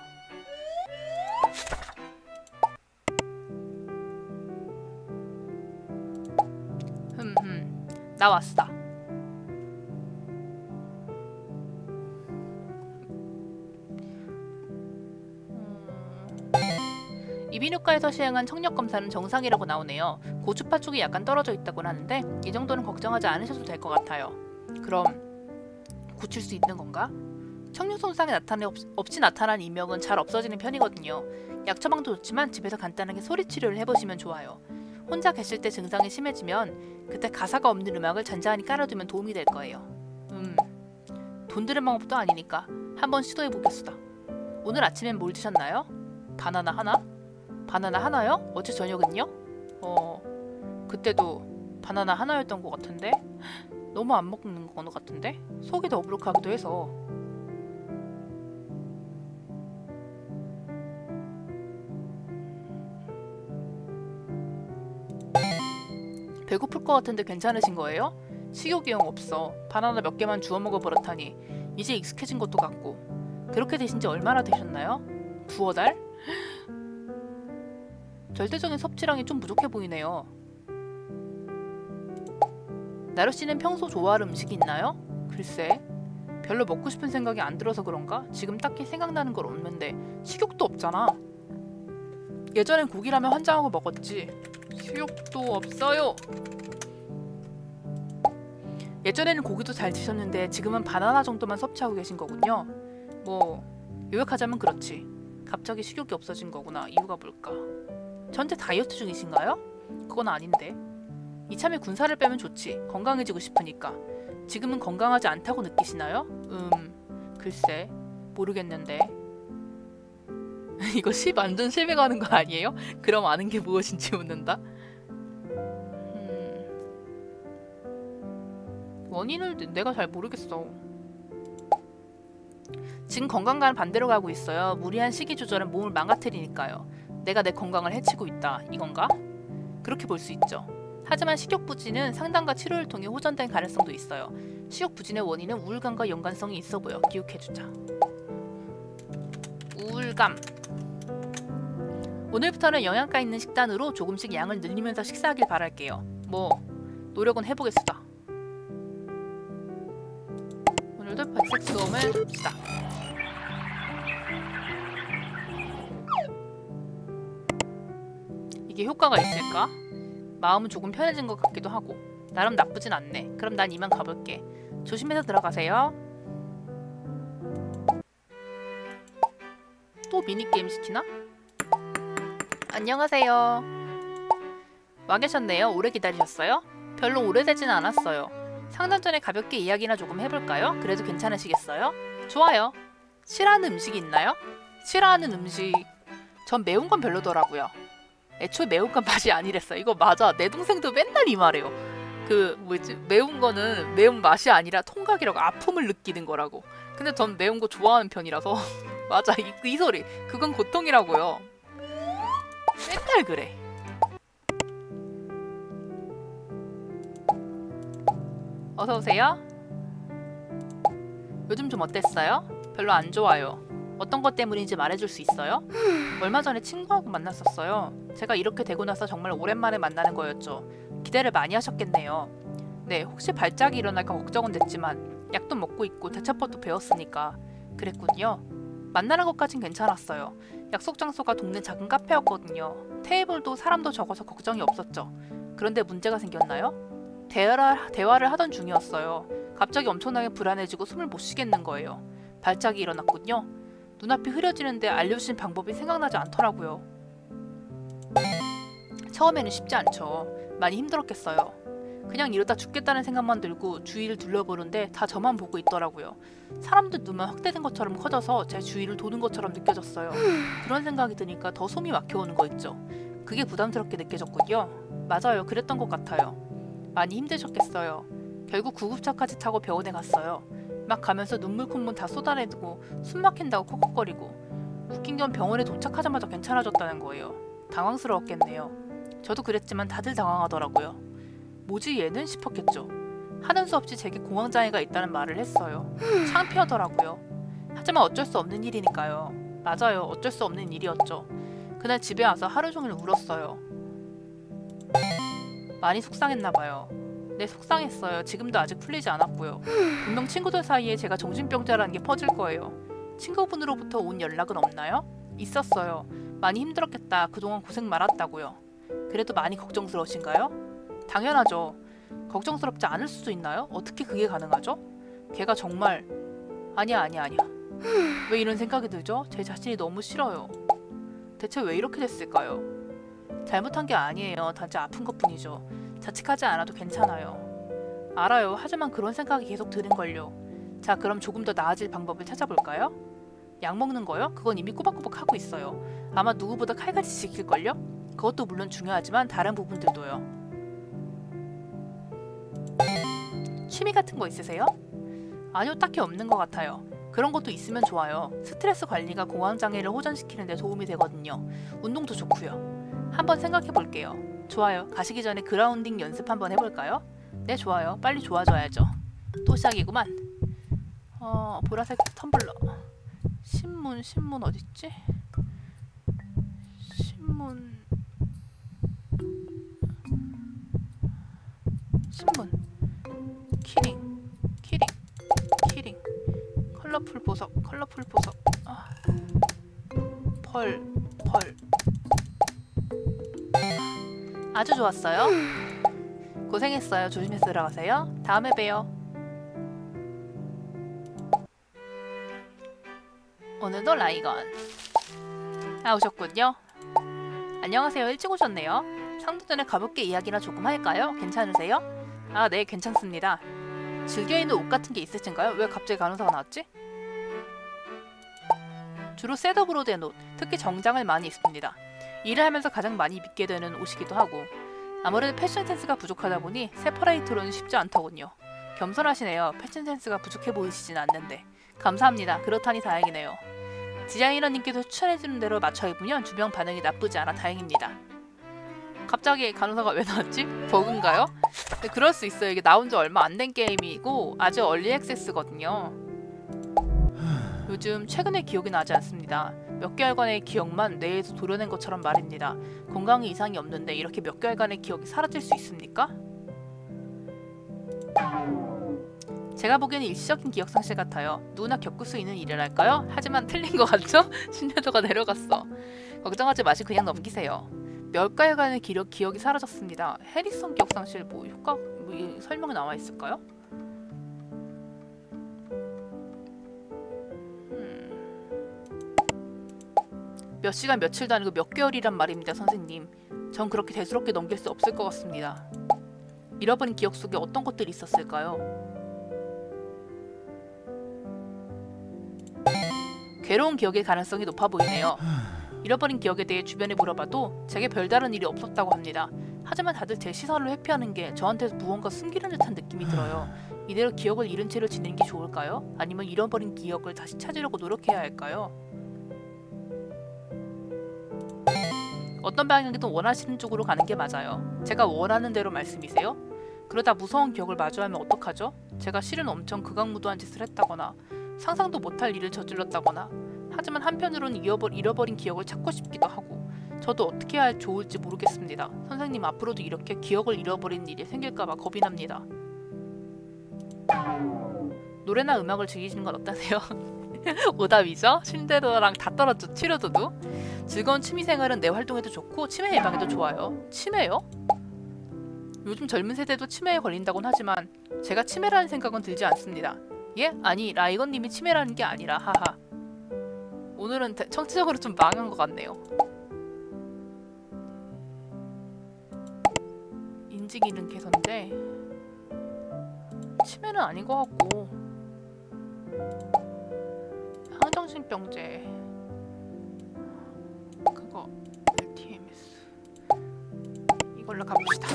나 왔어. 이비인후과에서 시행한 청력 검사는 정상이라고 나오네요. 고주파 쪽이 약간 떨어져 있다고 하는데 이 정도는 걱정하지 않으셔도 될 것 같아요. 그럼 고칠 수 있는 건가? 청력 손상이 없이 나타난 이명은 잘 없어지는 편이거든요. 약 처방도 좋지만 집에서 간단하게 소리 치료를 해보시면 좋아요. 혼자 계실 때 증상이 심해지면 그때 가사가 없는 음악을 잔잔히 깔아두면 도움이 될 거예요. 돈 드는 방법도 아니니까 한번 시도해보겠수다. 오늘 아침엔 뭘 드셨나요? 바나나 하나? 바나나 하나요? 어제 저녁은요? 그때도 바나나 하나였던 것 같은데? 너무 안 먹는 거 같은데? 속이 더부룩하기도 해서. 배고플 것 같은데 괜찮으신 거예요? 식욕이용 없어. 바나나 몇 개만 주워 먹어버렸다니 이제 익숙해진 것도 같고. 그렇게 되신 지 얼마나 되셨나요? 두어 달? 절대적인 섭취량이 좀 부족해 보이네요. 나루씨는 평소 좋아할 음식이 있나요? 글쎄, 별로 먹고 싶은 생각이 안 들어서 그런가? 지금 딱히 생각나는 건 없는데 식욕도 없잖아. 예전엔 고기라면 환장하고 먹었지. 식욕도 없어요. 예전에는 고기도 잘 드셨는데 지금은 바나나 정도만 섭취하고 계신 거군요. 뭐 요약하자면 그렇지. 갑자기 식욕이 없어진 거구나. 이유가 뭘까? 전체 다이어트 중이신가요? 그건 아닌데. 이참에 군살을 빼면 좋지. 건강해지고 싶으니까. 지금은 건강하지 않다고 느끼시나요? 글쎄 모르겠는데. 이거 완전 실패가는 거 아니에요? 그럼 아는 게 무엇인지 묻는다? 원인을 내가 잘 모르겠어. 지금 건강과는 반대로 가고 있어요. 무리한 식이 조절은 몸을 망가뜨리니까요. 내가 내 건강을 해치고 있다. 이건가? 그렇게 볼 수 있죠. 하지만 식욕부진은 상담과 치료를 통해 호전된 가능성도 있어요. 식욕부진의 원인은 우울감과 연관성이 있어 보여. 기억해주자. 우울감. 오늘부터는 영양가 있는 식단으로 조금씩 양을 늘리면서 식사하길 바랄게요. 뭐 노력은 해보겠습니다. 오늘도 백색 수험을 줍시다. 이게 효과가 있을까? 마음은 조금 편해진 것 같기도 하고. 나름 나쁘진 않네. 그럼 난 이만 가볼게. 조심해서 들어가세요. 또 미니게임 시키나? 안녕하세요. 와 계셨네요. 오래 기다리셨어요? 별로 오래되진 않았어요. 상담 전에 가볍게 이야기나 조금 해볼까요? 그래도 괜찮으시겠어요? 좋아요. 싫어하는 음식이 있나요? 싫어하는 음식... 전 매운 건 별로더라고요. 애초에 매운 건 맛이 아니랬어. 이거 맞아. 내 동생도 맨날 이 말해요. 매운 거는 매운 맛이 아니라 통각이라고, 아픔을 느끼는 거라고. 근데 전 매운 거 좋아하는 편이라서 맞아. 이 소리. 그건 고통이라고요. 맨날 그래. 어서오세요. 요즘 좀 어땠어요? 별로 안 좋아요. 어떤 것 때문인지 말해줄 수 있어요? 얼마 전에 친구하고 만났었어요. 제가 이렇게 되고 나서 정말 오랜만에 만나는 거였죠. 기대를 많이 하셨겠네요. 네, 혹시 발작이 일어날까 걱정은 됐지만 약도 먹고 있고 대처법도 배웠으니까 그랬군요. 만나는 것까진 괜찮았어요. 약속 장소가 동네 작은 카페였거든요. 테이블도 사람도 적어서 걱정이 없었죠. 그런데 문제가 생겼나요? 대화를 하던 중이었어요. 갑자기 엄청나게 불안해지고 숨을 못 쉬겠는 거예요. 발작이 일어났군요. 눈앞이 흐려지는데 알려주신 방법이 생각나지 않더라고요. 처음에는 쉽지 않죠. 많이 힘들었겠어요. 그냥 이러다 죽겠다는 생각만 들고 주위를 둘러보는데 다 저만 보고 있더라고요. 사람들 눈만 확대된 것처럼 커져서 제 주위를 도는 것처럼 느껴졌어요. 그런 생각이 드니까 더 숨이 막혀오는 거 있죠. 그게 부담스럽게 느껴졌군요. 맞아요. 그랬던 것 같아요. 많이 힘드셨겠어요. 결국 구급차까지 타고 병원에 갔어요. 막 가면서 눈물 콧물 다 쏟아내고 숨 막힌다고 콕콕거리고. 웃긴 건 병원에 도착하자마자 괜찮아졌다는 거예요. 당황스러웠겠네요. 저도 그랬지만 다들 당황하더라고요. 뭐지 얘는? 싶었겠죠. 하는 수 없이 제게 공황장애가 있다는 말을 했어요. 창피하더라고요. 하지만 어쩔 수 없는 일이니까요. 맞아요. 어쩔 수 없는 일이었죠. 그날 집에 와서 하루 종일 울었어요. 많이 속상했나봐요. 네, 속상했어요. 지금도 아직 풀리지 않았고요. 분명 친구들 사이에 제가 정신병자라는 게 퍼질 거예요. 친구분으로부터 온 연락은 없나요? 있었어요. 많이 힘들었겠다. 그동안 고생 많았다고요. 그래도 많이 걱정스러우신가요? 당연하죠. 걱정스럽지 않을 수도 있나요? 어떻게 그게 가능하죠? 걔가 정말... 아니야. 왜 이런 생각이 들죠? 제 자신이 너무 싫어요. 대체 왜 이렇게 됐을까요? 잘못한 게 아니에요. 단지 아픈 것뿐이죠. 자책하지 않아도 괜찮아요. 알아요. 하지만 그런 생각이 계속 드는걸요. 자, 그럼 조금 더 나아질 방법을 찾아볼까요? 약 먹는 거요? 그건 이미 꼬박꼬박 하고 있어요. 아마 누구보다 칼같이 지킬걸요? 그것도 물론 중요하지만 다른 부분들도요. 취미 같은 거 있으세요? 아니요, 딱히 없는 것 같아요. 그런 것도 있으면 좋아요. 스트레스 관리가 공황장애를 호전시키는 데 도움이 되거든요. 운동도 좋고요. 한번 생각해 볼게요. 좋아요. 가시기 전에 그라운딩 연습 한번 해볼까요? 네, 좋아요. 빨리 좋아져야죠. 또 시작이구만. 보라색 텀블러. 신문 어딨지? 신문. 키링. 컬러풀 보석. 펄. 아주 좋았어요. 고생했어요. 조심해서 들어가세요. 다음에 봬요. 오늘도 라이건. 오셨군요. 안녕하세요. 일찍 오셨네요. 상도 전에 가볍게 이야기나 조금 할까요? 괜찮으세요? 네, 괜찮습니다. 즐겨 입는 옷 같은 게 있으신가요? 왜 갑자기 간호사가 나왔지? 주로 셋업으로 된 옷, 특히 정장을 많이 입습니다. 일을 하면서 가장 많이 입게 되는 옷이기도 하고, 아무래도 패션 센스가 부족하다 보니 세퍼레이트로는 쉽지 않더군요. 겸손하시네요. 패션 센스가 부족해 보이시진 않는데. 감사합니다. 그렇다니 다행이네요. 디자이너님께서 추천해주는 대로 맞춰 입으면 주변 반응이 나쁘지 않아 다행입니다. 갑자기 간호사가 왜 나왔지? 버그인가요? 근데 그럴 수 있어요. 이게 나온 지 얼마 안 된 게임이고 아주 얼리 액세스거든요. 요즘 최근에 기억이 나지 않습니다. 몇 개월간의 기억만 뇌에서 도려낸 것처럼 말입니다. 건강에 이상이 없는데 이렇게 몇 개월간의 기억이 사라질 수 있습니까? 제가 보기에는 일시적인 기억상실 같아요. 누구나 겪을 수 있는 일이랄까요? 하지만 틀린 것 같죠? 신뢰도가 내려갔어. 걱정하지 마시고 그냥 넘기세요. 몇 개월간의 기억이 사라졌습니다. 해리성 기억상실 효과 설명이 나와 있을까요? 몇 시간 며칠도 아니고 몇 개월이란 말입니다, 선생님. 전 그렇게 대수롭게 넘길 수 없을 것 같습니다. 잃어버린 기억 속에 어떤 것들이 있었을까요? 괴로운 기억일 가능성이 높아 보이네요. 잃어버린 기억에 대해 주변에 물어봐도 제게 별다른 일이 없었다고 합니다. 하지만 다들 제 시선을 회피하는 게 저한테서 무언가 숨기는 듯한 느낌이 들어요. 이대로 기억을 잃은 채로 지내는 게 좋을까요? 아니면 잃어버린 기억을 다시 찾으려고 노력해야 할까요? 어떤 방향이든 원하시는 쪽으로 가는 게 맞아요. 제가 원하는 대로 말씀이세요? 그러다 무서운 기억을 마주하면 어떡하죠? 제가 실은 엄청 극악무도한 짓을 했다거나 상상도 못할 일을 저질렀다거나 하지만 한편으로는 잃어버린 기억을 찾고 싶기도 하고 저도 어떻게 해야 좋을지 모르겠습니다. 선생님, 앞으로도 이렇게 기억을 잃어버리는 일이 생길까봐 겁이 납니다. 노래나 음악을 즐기시는 건 어떠세요? 오답이죠? 신데도랑 다 떨어져. 치료도도 즐거운 취미생활은 내 활동에도 좋고 치매 예방에도 좋아요. 치매요? 요즘 젊은 세대도 치매에 걸린다곤 하지만 제가 치매라는 생각은 들지 않습니다. 예? 아니, 라이건님이 치매라는 게 아니라 하하. 오늘은 청취적으로 좀 망한 것 같네요. 인지 기능 개선제 치매는 아닌 것 같고 항정신병제 그거 LTMS 이걸로 가봅시다.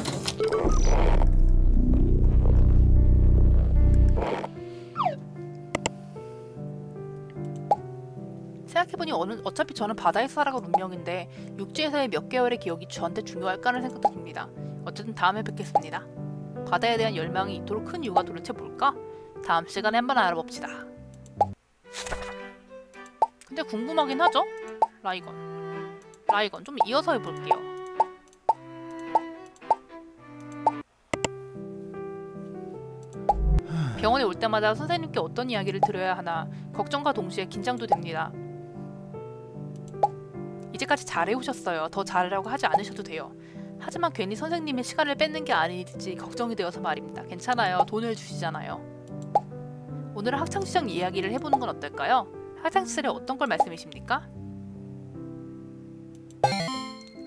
생각해보니 어차피 저는 바다에서 살아갈 운명인데 육지에서의 몇 개월의 기억이 저한테 중요할까라는 생각도 듭니다. 어쨌든 다음에 뵙겠습니다. 바다에 대한 열망이 이토록 큰 이유가 도대체 뭘까? 다음 시간에 한번 알아봅시다. 근데 궁금하긴 하죠? 라이건 좀 이어서 해볼게요. 병원에 올 때마다 선생님께 어떤 이야기를 들어야 하나 걱정과 동시에 긴장도 됩니다. 이제 이제까지 잘해오셨어요. 더 잘하려고 하지 않으셔도 돼요. 하지만 괜히 선생님의 시간을 뺏는 게 아닐지 걱정이 되어서 말입니다. 괜찮아요. 돈을 주시잖아요. 오늘은 학창시절 이야기를 해보는 건 어떨까요? 학창시절에 어떤 걸 말씀이십니까?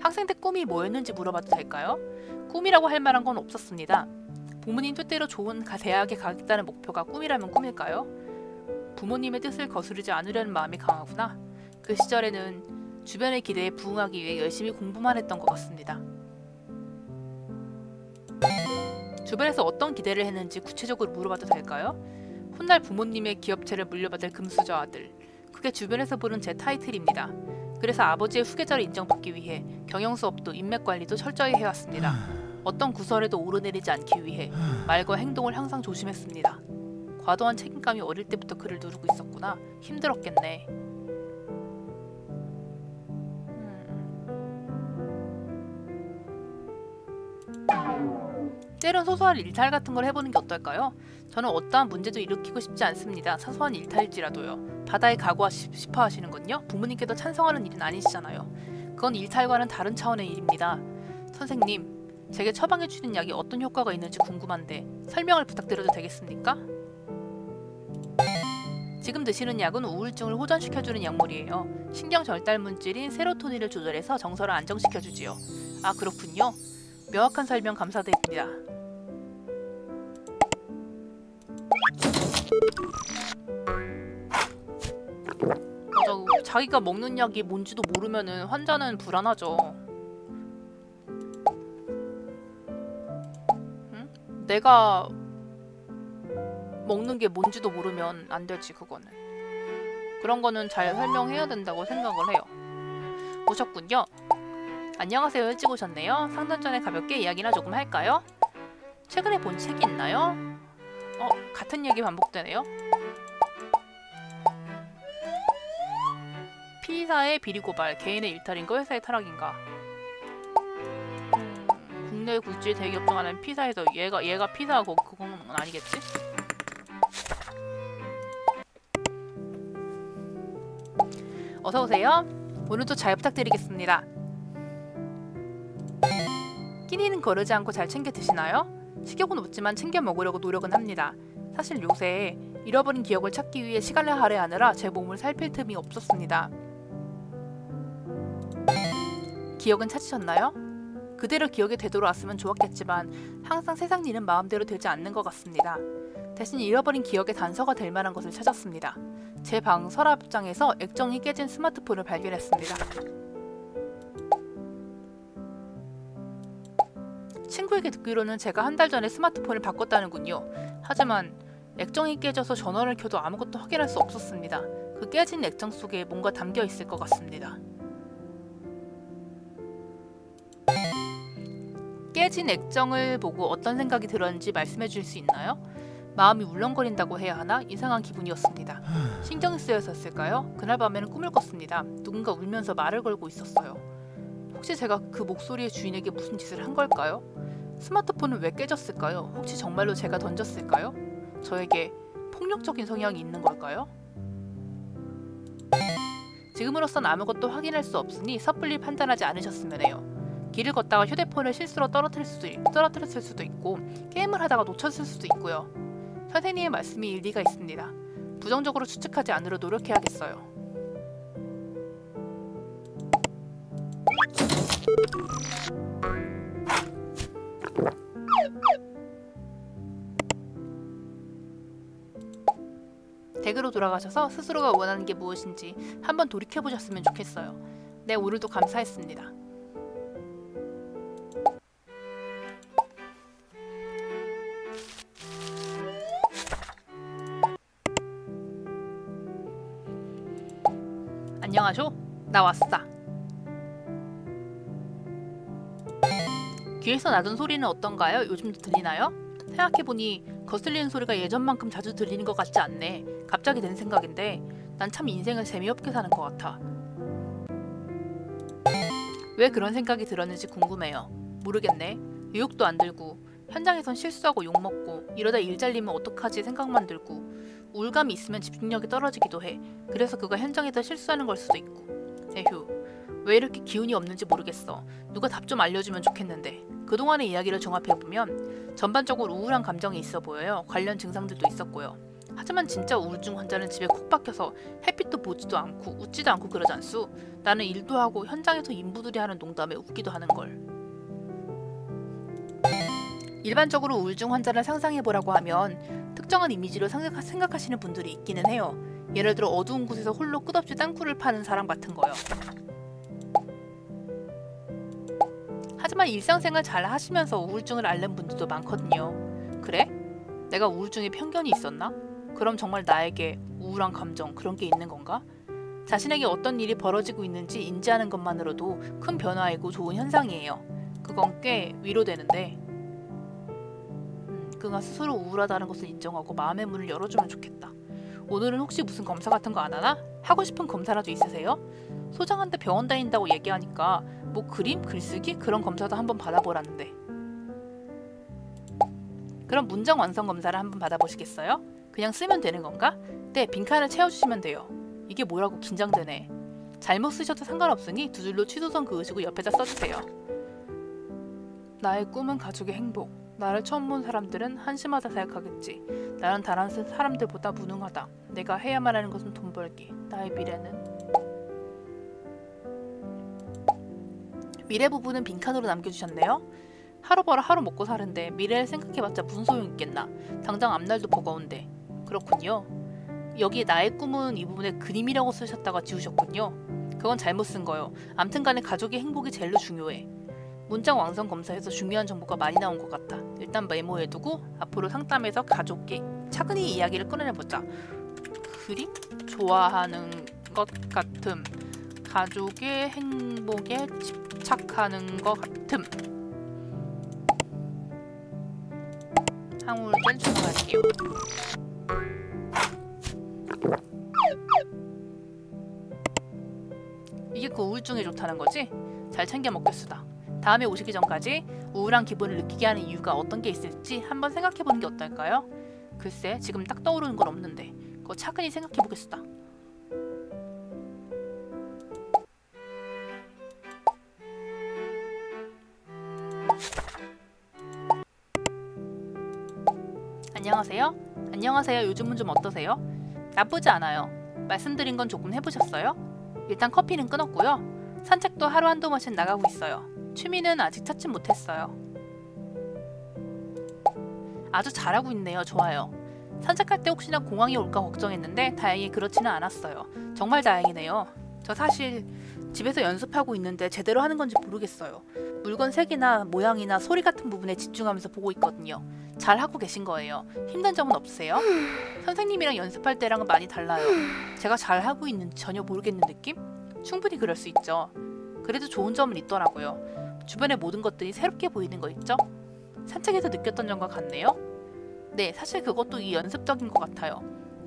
학생 때 꿈이 뭐였는지 물어봐도 될까요? 꿈이라고 할 만한 건 없었습니다. 부모님 뜻대로 좋은 대학에 가겠다는 목표가 꿈이라면 꿈일까요? 부모님의 뜻을 거스르지 않으려는 마음이 강하구나. 그 시절에는 주변의 기대에 부응하기 위해 열심히 공부만 했던 것 같습니다. 주변에서 어떤 기대를 했는지 구체적으로 물어봐도 될까요? 훗날 부모님의 기업체를 물려받을 금수저 아들. 그게 주변에서 부른 제 타이틀입니다. 그래서 아버지의 후계자를 인정받기 위해 경영수업도 인맥관리도 철저히 해왔습니다. 어떤 구설에도 오르내리지 않기 위해 말과 행동을 항상 조심했습니다. 과도한 책임감이 어릴 때부터 그를 누르고 있었구나. 힘들었겠네. 때론 소소한 일탈 같은 걸 해보는 게 어떨까요? 저는 어떠한 문제도 일으키고 싶지 않습니다. 사소한 일탈일지라도요. 바다에 가고 싶어 하시는군요. 부모님께도 찬성하는 일은 아니시잖아요. 그건 일탈과는 다른 차원의 일입니다. 선생님, 제게 처방해주는 약이 어떤 효과가 있는지 궁금한데 설명을 부탁드려도 되겠습니까? 지금 드시는 약은 우울증을 호전시켜주는 약물이에요. 신경 전달 물질인 세로토닌을 조절해서 정서를 안정시켜주지요. 아, 그렇군요. 명확한 설명 감사드립니다. 맞아, 자기가 먹는 약이 뭔지도 모르면은 환자는 불안하죠. 응? 내가 먹는 게 뭔지도 모르면 안 되지, 그거는. 그런 거는 잘 설명해야 된다고 생각을 해요. 오셨군요. 안녕하세요. 일찍 오셨네요. 상담 전에 가볍게 이야기나 조금 할까요? 최근에 본 책이 있나요? 같은 얘기 반복되네요. P사의 비리고발, 개인의 일탈인가 회사의 타락인가? 국내 굴지의 대기업 중 하나인 P사에서 얘가 P사고 그건 아니겠지? 어서오세요. 오늘도 잘 부탁드리겠습니다. 끼니는 거르지 않고 잘 챙겨 드시나요? 식욕은 없지만 챙겨 먹으려고 노력은 합니다. 사실 요새 잃어버린 기억을 찾기 위해 시간을 할애하느라 제 몸을 살필 틈이 없었습니다. 기억은 찾으셨나요? 그대로 기억이 되돌아왔으면 좋았겠지만 항상 세상 일은 마음대로 되지 않는 것 같습니다. 대신 잃어버린 기억의 단서가 될 만한 것을 찾았습니다. 제 방 서랍장에서 액정이 깨진 스마트폰을 발견했습니다. 친구에게 듣기로는 제가 한 달 전에 스마트폰을 바꿨다는군요. 하지만 액정이 깨져서 전원을 켜도 아무것도 확인할 수 없었습니다. 그 깨진 액정 속에 뭔가 담겨 있을 것 같습니다. 깨진 액정을 보고 어떤 생각이 들었는지 말씀해 줄 수 있나요? 마음이 울렁거린다고 해야 하나? 이상한 기분이었습니다. 신경이 쓰여서였을까요? 그날 밤에는 꿈을 꿨습니다. 누군가 울면서 말을 걸고 있었어요. 혹시 제가 그 목소리의 주인에게 무슨 짓을 한 걸까요? 스마트폰은 왜 깨졌을까요? 혹시 정말로 제가 던졌을까요? 저에게 폭력적인 성향이 있는 걸까요? 지금으로선 아무것도 확인할 수 없으니 섣불리 판단하지 않으셨으면 해요. 길을 걷다가 휴대폰을 실수로 떨어뜨렸을 수도 있고 게임을 하다가 놓쳤을 수도 있고요. 선생님의 말씀이 일리가 있습니다. 부정적으로 추측하지 않으려 노력해야겠어요. 댁으로 돌아가셔서 스스로가 원하는 게 무엇인지 한번 돌이켜보셨으면 좋겠어요. 네, 오늘도 감사했습니다. 안녕하쇼. 나 왔다. 귀에서 나던 소리는 어떤가요? 요즘도 들리나요? 생각해보니 거슬리는 소리가 예전만큼 자주 들리는 것 같지 않네. 갑자기 든 생각인데 난 참 인생을 재미없게 사는 것 같아. 왜 그런 생각이 들었는지 궁금해요. 모르겠네. 의욕도 안 들고 현장에선 실수하고 욕먹고 이러다 일 잘리면 어떡하지 생각만 들고 우울감이 있으면 집중력이 떨어지기도 해. 그래서 그가 현장에서 실수하는 걸 수도 있고. 에휴, 왜 이렇게 기운이 없는지 모르겠어. 누가 답 좀 알려주면 좋겠는데. 그동안의 이야기를 종합해보면 전반적으로 우울한 감정이 있어 보여요. 관련 증상들도 있었고요. 하지만 진짜 우울증 환자는 집에 콕 박혀서 햇빛도 보지도 않고 웃지도 않고 그러지 않수. 나는 일도 하고 현장에서 인부들이 하는 농담에 웃기도 하는걸. 일반적으로 우울증 환자를 상상해보라고 하면 특정한 이미지로 생각하시는 분들이 있기는 해요. 예를 들어 어두운 곳에서 홀로 끝없이 땅굴을 파는 사람 같은 거요. 하지만 일상생활 잘 하시면서 우울증을 앓는 분들도 많거든요. 그래? 내가 우울증에 편견이 있었나? 그럼 정말 나에게 우울한 감정 그런 게 있는 건가? 자신에게 어떤 일이 벌어지고 있는지 인지하는 것만으로도 큰 변화이고 좋은 현상이에요. 그건 꽤 위로되는데 그가 스스로 우울하다는 것을 인정하고 마음의 문을 열어주면 좋겠다. 오늘은 혹시 무슨 검사 같은 거 안 하나? 하고 싶은 검사라도 있으세요? 소장한테 병원 다닌다고 얘기하니까 뭐 그림? 글쓰기? 그런 검사도 한번 받아보라는데. 그럼 문장 완성 검사를 한번 받아보시겠어요? 그냥 쓰면 되는 건가? 네, 빈칸을 채워주시면 돼요. 이게 뭐라고 긴장되네. 잘못 쓰셔도 상관없으니 두 줄로 취소선 그으시고 옆에다 써주세요. 나의 꿈은 가족의 행복. 나를 처음 본 사람들은 한심하다 생각하겠지. 나는 다른 사람들보다 무능하다. 내가 해야만 하는 것은 돈 벌기. 나의 미래는... 미래 부분은 빈칸으로 남겨주셨네요. 하루 벌어 하루 먹고 사는데 미래를 생각해봤자 무슨 소용 있겠나. 당장 앞날도 버거운데. 그렇군요. 여기 나의 꿈은 이 부분에 그림이라고 쓰셨다가 지우셨군요. 그건 잘못 쓴 거요. 암튼간에 가족의 행복이 제일로 중요해. 문장 완성 검사에서 중요한 정보가 많이 나온 것 같아. 일단 메모해두고 앞으로 상담에서 가족의 차근히 이야기를 꺼내보자. 그림? 좋아하는 것 같음. 가족의 행복에 집착하는 것 같음. 항우를 짤 주문할게요. 이게 그 우울증에 좋다는 거지? 잘 챙겨 먹겠수다. 다음에 오시기 전까지 우울한 기분을 느끼게 하는 이유가 어떤 게 있을지 한번 생각해보는 게 어떨까요? 글쎄 지금 딱 떠오르는 건 없는데 그거 차근히 생각해보겠수다. 안녕하세요? 안녕하세요. 요즘은 좀 어떠세요? 나쁘지 않아요. 말씀드린 건 조금 해보셨어요? 일단 커피는 끊었고요. 산책도 하루 한두 번씩 나가고 있어요. 취미는 아직 찾진 못했어요. 아주 잘하고 있네요. 좋아요. 산책할 때 혹시나 공황이 올까 걱정했는데 다행히 그렇지는 않았어요. 정말 다행이네요. 저 사실 집에서 연습하고 있는데 제대로 하는 건지 모르겠어요. 물건 색이나 모양이나 소리 같은 부분에 집중하면서 보고 있거든요. 잘하고 계신 거예요. 힘든 점은 없으세요? 선생님이랑 연습할 때랑은 많이 달라요. 제가 잘하고 있는지 전혀 모르겠는 느낌? 충분히 그럴 수 있죠. 그래도 좋은 점은 있더라고요. 주변의 모든 것들이 새롭게 보이는 거 있죠? 산책에서 느꼈던 점과 같네요. 네, 사실 그것도 이 연습적인 것 같아요.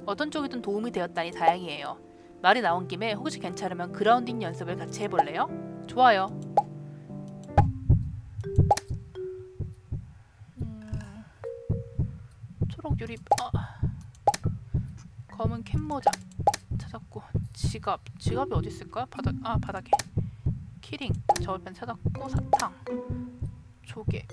어떤 쪽이든 도움이 되었다니 다행이에요. 말이 나온 김에 혹시 괜찮으면 그라운딩 연습을 같이 해볼래요? 좋아요. 초록 유리... 검은 캡모자 찾았고 지갑이 어디 있을까? 바닥에 키링 저울펜 찾았고 사탕 조개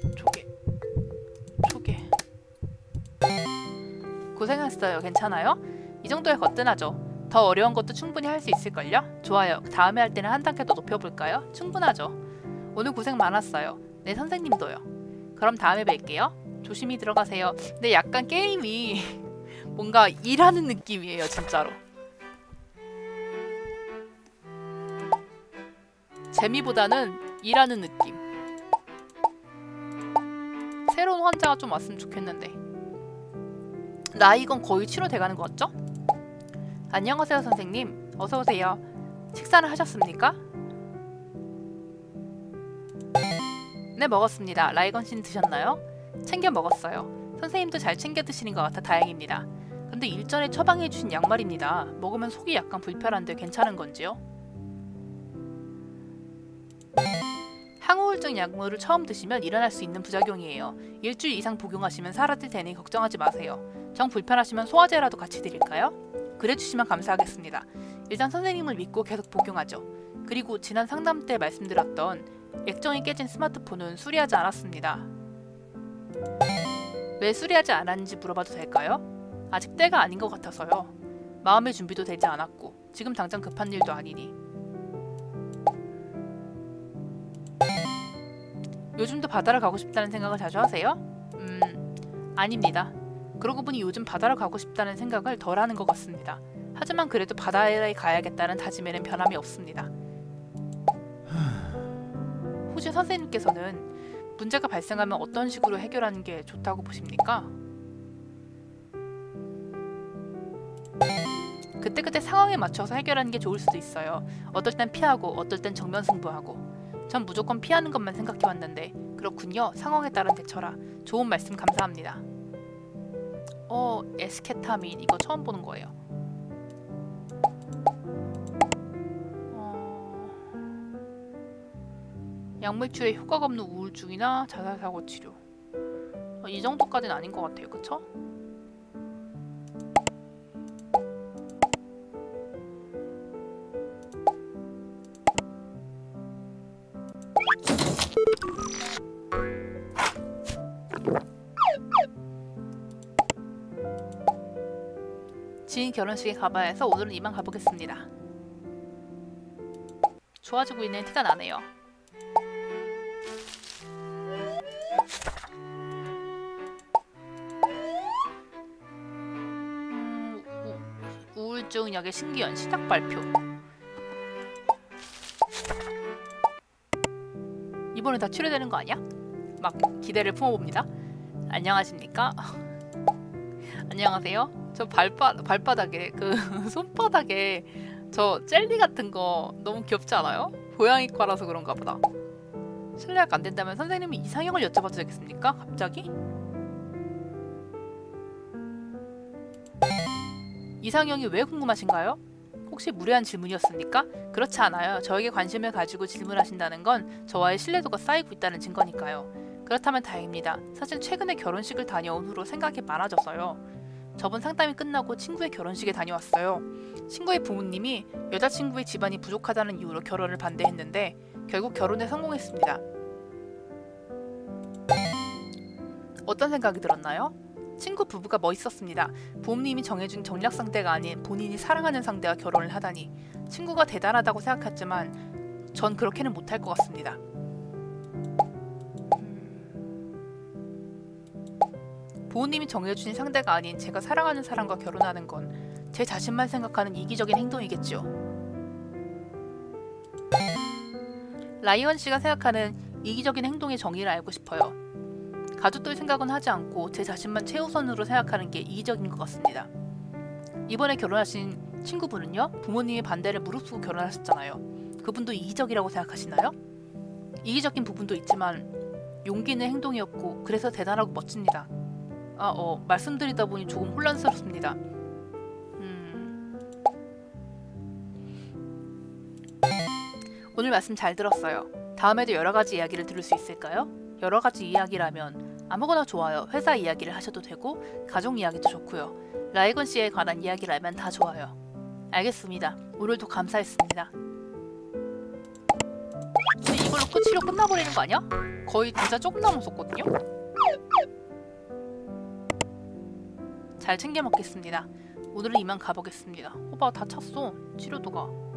고생했어요. 괜찮아요? 이 정도야 거뜬하죠. 더 어려운 것도 충분히 할 수 있을걸요? 좋아요. 다음에 할 때는 한 단계 더 높여볼까요? 충분하죠. 오늘 고생 많았어요. 네, 선생님도요. 그럼 다음에 뵐게요. 조심히 들어가세요. 근데 약간 게임이 뭔가 일하는 느낌이에요. 진짜로. 재미보다는 일하는 느낌. 새로운 환자가 좀 왔으면 좋겠는데. 이건 거의 치료돼가는 것 같죠? 안녕하세요 선생님. 어서오세요. 식사를 하셨습니까? 네, 먹었습니다. 라이건 씨는 드셨나요? 챙겨 먹었어요. 선생님도 잘 챙겨 드시는 것 같아 다행입니다. 근데 일전에 처방해주신 약 말입니다. 먹으면 속이 약간 불편한데 괜찮은 건지요? 항우울증 약물을 처음 드시면 일어날 수 있는 부작용이에요. 일주일 이상 복용하시면 사라질 테니 걱정하지 마세요. 정 불편하시면 소화제라도 같이 드릴까요? 그래 주시면 감사하겠습니다. 일단 선생님을 믿고 계속 복용하죠. 그리고 지난 상담 때 말씀드렸던 액정이 깨진 스마트폰은 수리하지 않았습니다. 왜 수리하지 않았는지 물어봐도 될까요? 아직 때가 아닌 것 같아서요. 마음의 준비도 되지 않았고 지금 당장 급한 일도 아니니. 요즘도 바다를 가고 싶다는 생각을 자주 하세요? 아닙니다. 그러고 보니 요즘 바다를 가고 싶다는 생각을 덜 하는 것 같습니다. 하지만 그래도 바다에 가야겠다는 다짐에는 변함이 없습니다. 혹시 선생님께서는 문제가 발생하면 어떤 식으로 해결하는 게 좋다고 보십니까? 그때그때 상황에 맞춰서 해결하는 게 좋을 수도 있어요. 어떨 땐 피하고 어떨 땐 정면 승부하고. 전 무조건 피하는 것만 생각해왔는데 그렇군요. 상황에 따른 대처라. 좋은 말씀 감사합니다. 에스케타민 이거 처음 보는 거예요. 약물치료에 효과가 없는 우울증이나 자살사고 치료. 이 정도까지는 아닌 것 같아요. 그쵸? 지인 결혼식에 가봐야 해서 오늘은 이만 가보겠습니다. 좋아지고 있는 티가 나네요. 우울증 약의 신기한 시작 발표. 이번에 다 치료되는 거 아니야? 막 기대를 품어봅니다. 안녕하십니까? 안녕하세요. 저 발바닥에 손바닥에 저 젤리 같은 거 너무 귀엽지 않아요? 고양이과라서 그런가 보다. 실례가 안 된다면 선생님이 이상형을 여쭤봐도 되겠습니까? 갑자기? 이상형이 왜 궁금하신가요? 혹시 무례한 질문이었습니까? 그렇지 않아요. 저에게 관심을 가지고 질문하신다는 건 저와의 신뢰도가 쌓이고 있다는 증거니까요. 그렇다면 다행입니다. 사실 최근에 결혼식을 다녀온 후로 생각이 많아져서요. 저번 상담이 끝나고 친구의 결혼식에 다녀왔어요. 친구의 부모님이 여자친구의 집안이 부족하다는 이유로 결혼을 반대했는데 결국 결혼에 성공했습니다. 어떤 생각이 들었나요? 친구 부부가 멋있었습니다. 부모님이 정해준 정략 상대가 아닌 본인이 사랑하는 상대와 결혼을 하다니. 친구가 대단하다고 생각했지만 전 그렇게는 못할 것 같습니다. 부모님이 정해주신 상대가 아닌 제가 사랑하는 사람과 결혼하는 건 제 자신만 생각하는 이기적인 행동이겠죠. 라이언 씨가 생각하는 이기적인 행동의 정의를 알고 싶어요. 가족들 생각은 하지 않고 제 자신만 최우선으로 생각하는 게 이기적인 것 같습니다. 이번에 결혼하신 친구분은요? 부모님의 반대를 무릅쓰고 결혼하셨잖아요. 그분도 이기적이라고 생각하시나요? 이기적인 부분도 있지만 용기 있는 행동이었고 그래서 대단하고 멋집니다. 말씀드리다 보니 조금 혼란스럽습니다. 오늘 말씀 잘 들었어요. 다음에도 여러가지 이야기를 들을 수 있을까요? 여러가지 이야기라면 아무거나 좋아요. 회사 이야기를 하셔도 되고 가족 이야기도 좋고요. 라이건 씨에 관한 이야기라면 다 좋아요. 알겠습니다. 오늘도 감사했습니다. 근데 이걸로 치료 끝나버리는 거 아니야? 거의 진짜 조금 남았었거든요? 잘 챙겨 먹겠습니다. 오늘은 이만 가보겠습니다. 호박 다 찼어. 치료도가.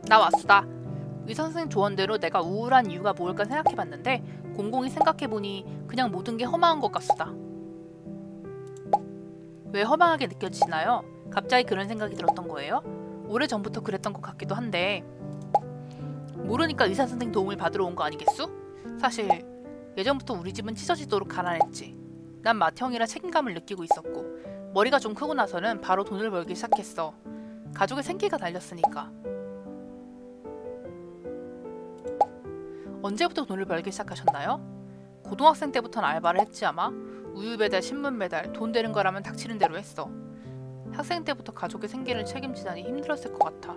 나 왔어. 나 의사 선생님 조언대로 내가 우울한 이유가 뭘까 생각해봤는데 곰곰이 생각해보니 그냥 모든 게 허망한 것 같수다. 왜 허망하게 느껴지나요? 갑자기 그런 생각이 들었던 거예요. 오래전부터 그랬던 것 같기도 한데 모르니까 의사 선생님 도움을 받으러 온 거 아니겠수? 사실 예전부터 우리 집은 찢어지도록 가난했지. 난 맏형이라 책임감을 느끼고 있었고 머리가 좀 크고 나서는 바로 돈을 벌기 시작했어. 가족의 생계가 달렸으니까. 언제부터 돈을 벌기 시작하셨나요? 고등학생 때부터는 알바를 했지 아마. 우유 배달, 신문 배달, 돈 되는 거라면 닥치는 대로 했어. 학생 때부터 가족의 생계를 책임지다니 힘들었을 것 같아.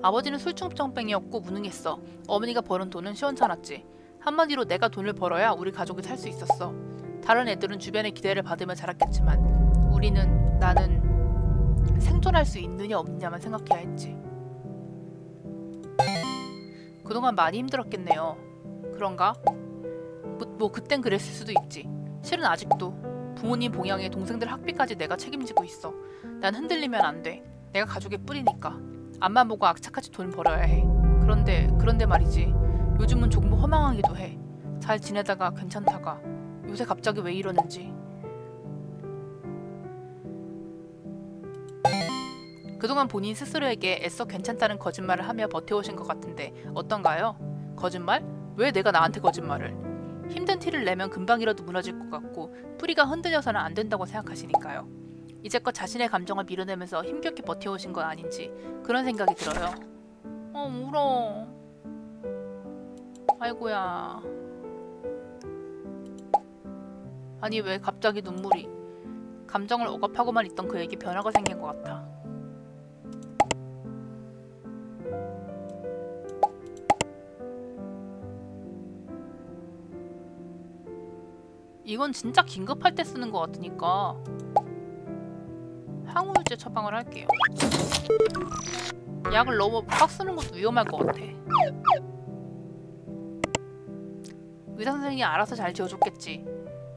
아버지는 술중병이었고 무능했어. 어머니가 버는 돈은 시원찮았지. 한마디로 내가 돈을 벌어야 우리 가족이 살 수 있었어. 다른 애들은 주변의 기대를 받으며 자랐겠지만 나는 생존할 수 있느냐 없느냐만 생각해야 했지. 그동안 많이 힘들었겠네요. 그런가? 뭐 그땐 그랬을 수도 있지. 실은 아직도 부모님 봉양에 동생들 학비까지 내가 책임지고 있어. 난 흔들리면 안 돼. 내가 가족의 뿌리니까. 앞만 보고 악착같이 돈 벌어야 해. 그런데 말이지. 요즘은 조금 허망하기도 해. 잘 지내다가 괜찮다가 요새 갑자기 왜 이러는지. 그동안 본인 스스로에게 애써 괜찮다는 거짓말을 하며 버텨오신 것 같은데 어떤가요? 거짓말? 왜 내가 나한테 거짓말을? 힘든 티를 내면 금방이라도 무너질 것 같고 뿌리가 흔들려서는 안 된다고 생각하시니까요. 이제껏 자신의 감정을 밀어내면서 힘겹게 버텨오신 건 아닌지 그런 생각이 들어요. 울어. 아이고야. 아니 왜 갑자기 눈물이. 감정을 억압하고만 있던 그에게 변화가 생긴 것 같아. 이건 진짜 긴급할 때 쓰는 것 같으니까 항우유제 처방을 할게요. 약을 너무 빡 쓰는 것도 위험할 것 같아. 의사 선생님이 알아서 잘 지어줬겠지.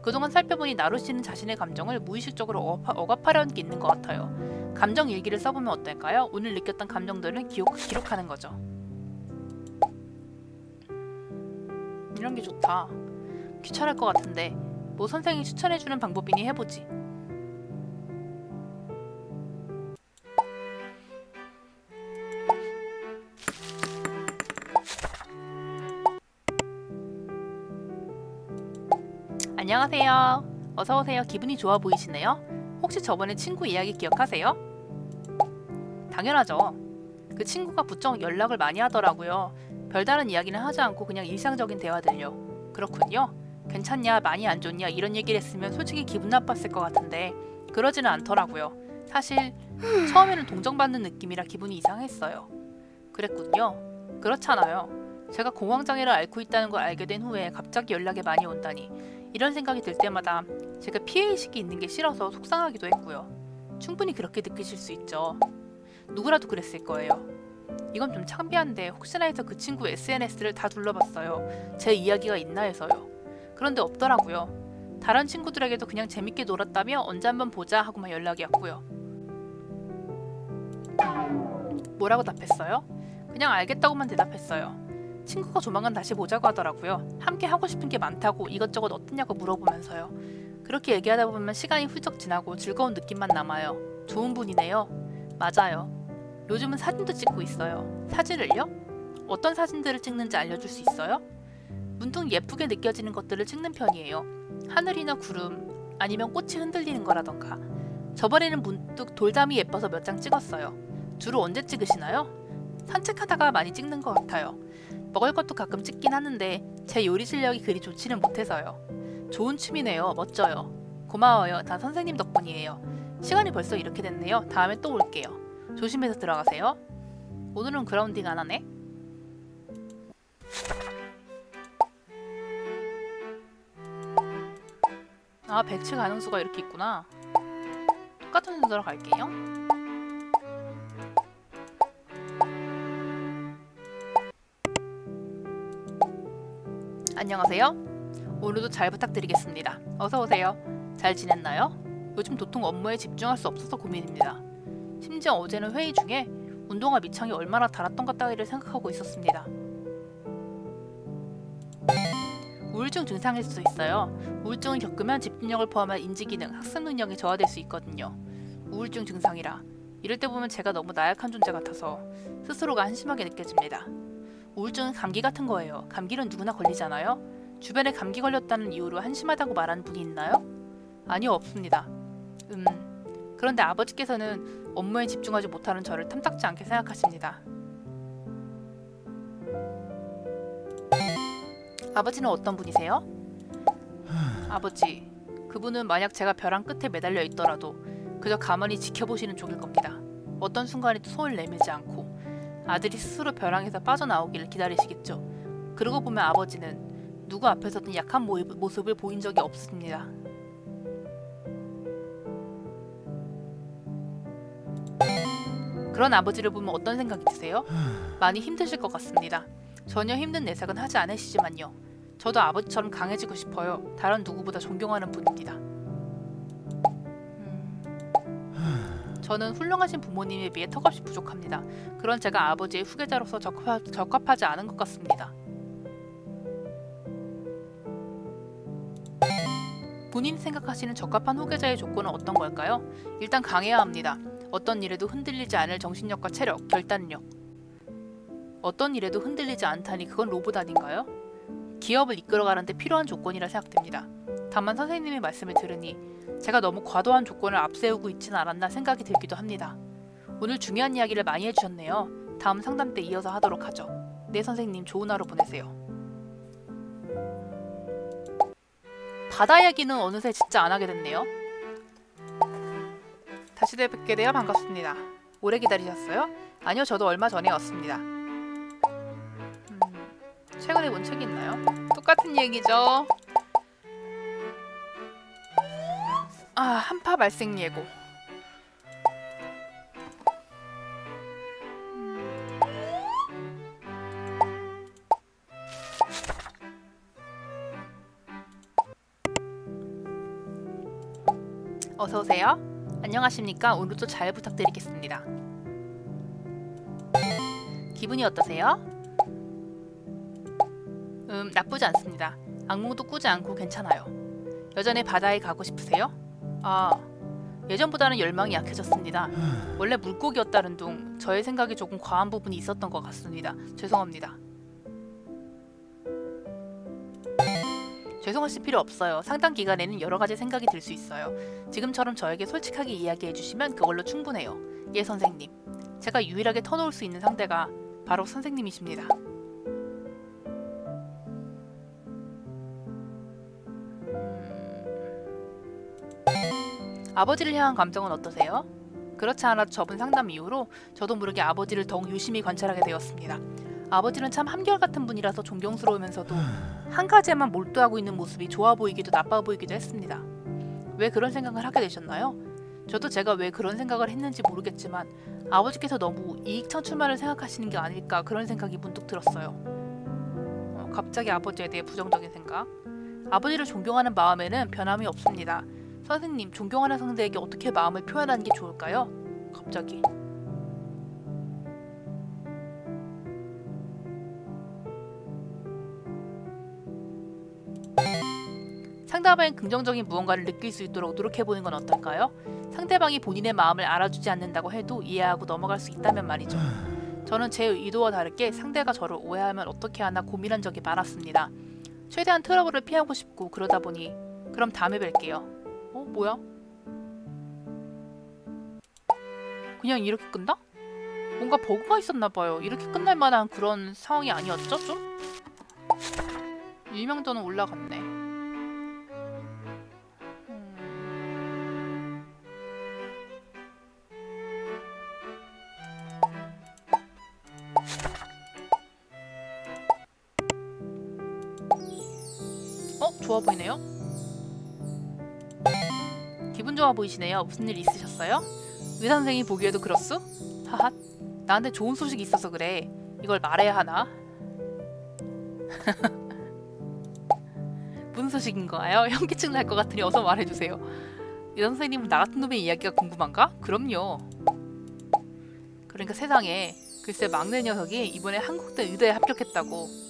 그동안 살펴보니 나루씨는 자신의 감정을 무의식적으로 억압하려는 게 있는 것 같아요. 감정 일기를 써보면 어떨까요? 오늘 느꼈던 감정들을 기록하는 거죠. 이런 게 좋다. 귀찮을 것 같은데 뭐 선생이 추천해주는 방법이니 해보지. 안녕하세요. 어서오세요. 기분이 좋아 보이시네요. 혹시 저번에 친구 이야기 기억하세요? 당연하죠. 그 친구가 부쩍 연락을 많이 하더라고요. 별다른 이야기는 하지 않고 그냥 일상적인 대화들요. 그렇군요. 괜찮냐, 많이 안 좋냐 이런 얘기를 했으면 솔직히 기분 나빴을 것 같은데 그러지는 않더라고요. 사실 처음에는 동정받는 느낌이라 기분이 이상했어요. 그랬군요. 그렇잖아요. 제가 공황장애를 앓고 있다는 걸 알게 된 후에 갑자기 연락이 많이 온다니 이런 생각이 들 때마다 제가 피해의식이 있는 게 싫어서 속상하기도 했고요. 충분히 그렇게 느끼실 수 있죠. 누구라도 그랬을 거예요. 이건 좀 창피한데 혹시나 해서 그 친구 SNS를 다 둘러봤어요. 제 이야기가 있나 해서요. 그런데 없더라고요. 다른 친구들에게도 그냥 재밌게 놀았다며 언제 한번 보자 하고만 연락이 왔고요. 뭐라고 답했어요? 그냥 알겠다고만 대답했어요. 친구가 조만간 다시 보자고 하더라고요. 함께 하고 싶은 게 많다고 이것저것 어떠냐고 물어보면서요. 그렇게 얘기하다 보면 시간이 훌쩍 지나고 즐거운 느낌만 남아요. 좋은 분이네요. 맞아요. 요즘은 사진도 찍고 있어요. 사진을요? 어떤 사진들을 찍는지 알려줄 수 있어요? 문득 예쁘게 느껴지는 것들을 찍는 편이에요. 하늘이나 구름, 아니면 꽃이 흔들리는 거라던가. 저번에는 문득 돌담이 예뻐서 몇 장 찍었어요. 주로 언제 찍으시나요? 산책하다가 많이 찍는 것 같아요. 먹을 것도 가끔 찍긴 하는데 제 요리 실력이 그리 좋지는 못해서요. 좋은 취미네요. 멋져요. 고마워요. 다 선생님 덕분이에요. 시간이 벌써 이렇게 됐네요. 다음에 또 올게요. 조심해서 들어가세요. 오늘은 그라운딩 안 하네? 아, 배치 가능수가 이렇게 있구나. 똑같은 순서로 갈게요. 안녕하세요. 오늘도 잘 부탁드리겠습니다. 어서오세요. 잘 지냈나요? 요즘 도통 업무에 집중할 수 없어서 고민입니다. 심지어 어제는 회의 중에 운동화 밑창이 얼마나 달았던가 따위를 생각하고 있었습니다. 우울증 증상일 수도 있어요. 우울증을 겪으면 집중력을 포함한 인지기능, 학습 능력이 저하될 수 있거든요. 우울증 증상이라 이럴 때 보면 제가 너무 나약한 존재 같아서 스스로가 한심하게 느껴집니다. 우울증은 감기 같은 거예요. 감기는 누구나 걸리잖아요. 주변에 감기 걸렸다는 이유로 한심하다고 말하는 분이 있나요? 아니요, 없습니다. 그런데 아버지께서는 업무에 집중하지 못하는 저를 탐탁지 않게 생각하십니다. 아버지는 어떤 분이세요? 아버지, 그분은 만약 제가 벼랑 끝에 매달려 있더라도 그저 가만히 지켜보시는 쪽일 겁니다. 어떤 순간에도 손을 내밀지 않고 아들이 스스로 벼랑에서 빠져나오기를 기다리시겠죠. 그러고 보면 아버지는 누구 앞에서든 약한 모습을 보인 적이 없습니다. 그런 아버지를 보면 어떤 생각이 드세요? 많이 힘드실 것 같습니다. 전혀 힘든 내색은 하지 않으시지만요. 저도 아버지처럼 강해지고 싶어요. 다른 누구보다 존경하는 분입니다. 저는 훌륭하신 부모님에 비해 턱없이 부족합니다. 그런 제가 아버지의 후계자로서 적합하지 않은 것 같습니다. 본인이 생각하시는 적합한 후계자의 조건은 어떤 걸까요? 일단 강해야 합니다. 어떤 일에도 흔들리지 않을 정신력과 체력, 결단력. 어떤 일에도 흔들리지 않다니 그건 로봇 아닌가요? 기업을 이끌어가는데 필요한 조건이라 생각됩니다. 다만 선생님의 말씀을 들으니 제가 너무 과도한 조건을 앞세우고 있진 않았나 생각이 들기도 합니다. 오늘 중요한 이야기를 많이 해주셨네요. 다음 상담 때 이어서 하도록 하죠. 네 선생님, 좋은 하루 보내세요. 바다 이야기는 어느새 진짜 안 하게 됐네요. 다시 뵙게 되어 반갑습니다. 오래 기다리셨어요? 아니요, 저도 얼마 전에 왔습니다. 최근에 본 책이 있나요? 똑같은 얘기죠. 한파 발생 예고. 어서오세요. 안녕하십니까. 오늘도 잘 부탁드리겠습니다. 기분이 어떠세요? 나쁘지 않습니다. 악몽도 꾸지 않고 괜찮아요. 여전히 바다에 가고 싶으세요? 예전보다는 열망이 약해졌습니다. 원래 물고기였다는 둥 저의 생각이 조금 과한 부분이 있었던 것 같습니다. 죄송합니다. 죄송하실 필요 없어요. 상담 기간에는 여러 가지 생각이 들 수 있어요. 지금처럼 저에게 솔직하게 이야기해 주시면 그걸로 충분해요. 예, 선생님. 제가 유일하게 터놓을 수 있는 상대가 바로 선생님이십니다. 아버지를 향한 감정은 어떠세요? 그렇지 않아도 저번 상담 이후로 저도 모르게 아버지를 더욱 유심히 관찰하게 되었습니다. 아버지는 참 한결같은 분이라서 존경스러우면서도 한 가지에만 몰두하고 있는 모습이 좋아 보이기도 나빠 보이기도 했습니다. 왜 그런 생각을 하게 되셨나요? 저도 제가 왜 그런 생각을 했는지 모르겠지만 아버지께서 너무 이익 창출만을 생각하시는 게 아닐까 그런 생각이 문득 들었어요. 갑자기 아버지에 대해 부정적인 생각. 아버지를 존경하는 마음에는 변함이 없습니다. 선생님, 존경하는 상대에게 어떻게 마음을 표현하는 게 좋을까요? 갑자기. 상대방의 긍정적인 무언가를 느낄 수 있도록 노력해보는 건 어떨까요? 상대방이 본인의 마음을 알아주지 않는다고 해도 이해하고 넘어갈 수 있다면 말이죠. 저는 제 의도와 다르게 상대가 저를 오해하면 어떻게 하나 고민한 적이 많았습니다. 최대한 트러블을 피하고 싶고 그러다 보니 그럼 다음에 뵐게요. 뭐야? 그냥 이렇게 끝나? 뭔가 버그가 있었나봐요. 이렇게 끝날 만한 그런 상황이 아니었죠? 좀? 유명도는 올라갔네. 좋아 보이네요? 기분 좋아 보이시네요. 무슨 일 있으셨어요? 의사 선생님이 보기에도 그렇소? 하핫. 나한테 좋은 소식이 있어서 그래. 이걸 말해야 하나? 무슨 소식인가요? 현기증 날 것 같으니 어서 말해주세요. 의사 선생님은 나 같은 놈의 이야기가 궁금한가? 그럼요. 그러니까 세상에 글쎄 막내 녀석이 이번에 한국대 의대에 합격했다고.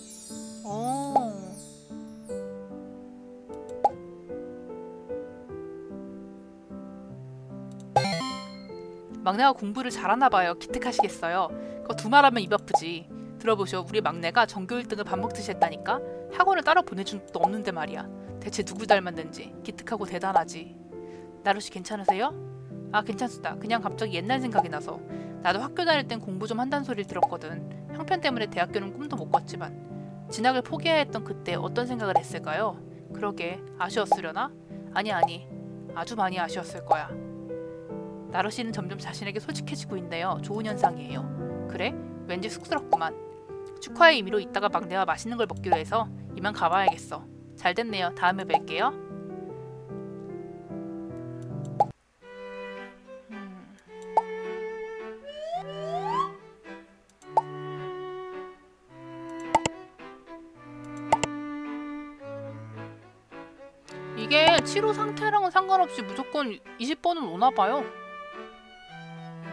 막내가 공부를 잘하나봐요. 기특하시겠어요. 그거 두말하면 입 아프지. 들어보셔. 우리 막내가 전교 1등을 밥 먹듯이 했다니까? 학원을 따로 보내준 적도 없는데 말이야. 대체 누굴 닮았는지. 기특하고 대단하지. 나루씨 괜찮으세요? 괜찮습니다. 그냥 갑자기 옛날 생각이 나서. 나도 학교 다닐 땐 공부 좀 한다는 소리를 들었거든. 형편 때문에 대학교는 꿈도 못 꿨지만 진학을 포기해야 했던 그때 어떤 생각을 했을까요? 그러게 아쉬웠으려나? 아니 아주 많이 아쉬웠을 거야. 나루씨는 점점 자신에게 솔직해지고 있네요. 좋은 현상이에요. 그래? 왠지 쑥스럽구만. 축하의 의미로 이따가 막내와 맛있는 걸 먹기로 해서 이만 가봐야겠어. 잘 됐네요. 다음에 뵐게요. 7호 상태랑은 상관없이 무조건 20번은 오나봐요.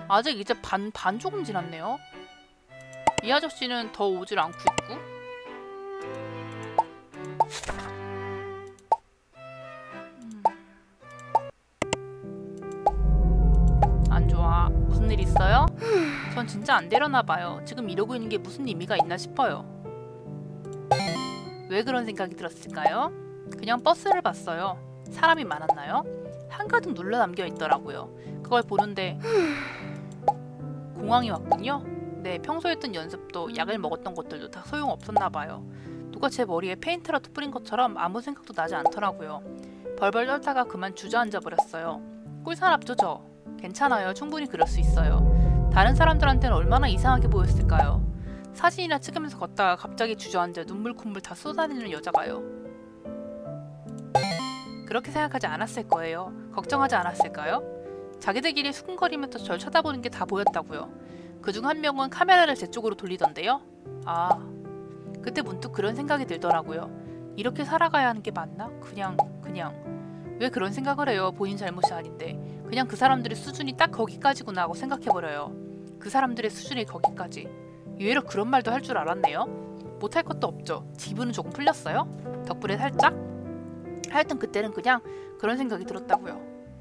아직 이제 반 조금 지났네요. 이 아저씨는 더 오질 않고 있고. 안 좋아. 무슨 일 있어요? 전 진짜 안 되려나봐요. 지금 이러고 있는 게 무슨 의미가 있나 싶어요. 왜 그런 생각이 들었을까요? 그냥 버스를 봤어요. 사람이 많았나요? 한가득 눌러 담겨 있더라고요. 그걸 보는데 공황이 왔군요. 네, 평소에 했던 연습도 약을 먹었던 것들도 다 소용없었나봐요. 누가 제 머리에 페인트라도 뿌린 것처럼 아무 생각도 나지 않더라고요. 벌벌 떨다가 그만 주저앉아 버렸어요. 꿀사납죠 저? 괜찮아요. 충분히 그럴 수 있어요. 다른 사람들한테는 얼마나 이상하게 보였을까요? 사진이나 찍으면서 걷다가 갑자기 주저앉아 눈물 콧물 다 쏟아내는 여자가요. 그렇게 생각하지 않았을 거예요. 걱정하지 않았을까요? 자기들끼리 수근거리면서 절 쳐다보는 게 다 보였다고요. 그중 한 명은 카메라를 제 쪽으로 돌리던데요. 아, 그때 문득 그런 생각이 들더라고요. 이렇게 살아가야 하는 게 맞나? 그냥 왜 그런 생각을 해요? 본인 잘못이 아닌데. 그냥 그 사람들의 수준이 딱 거기까지구나 하고 생각해버려요. 그 사람들의 수준이 거기까지. 의외로 그런 말도 할 줄 알았네요. 못할 것도 없죠. 기분은 조금 풀렸어요? 덕분에 살짝? 하여튼 그때는 그냥 그런 생각이 들었다고요.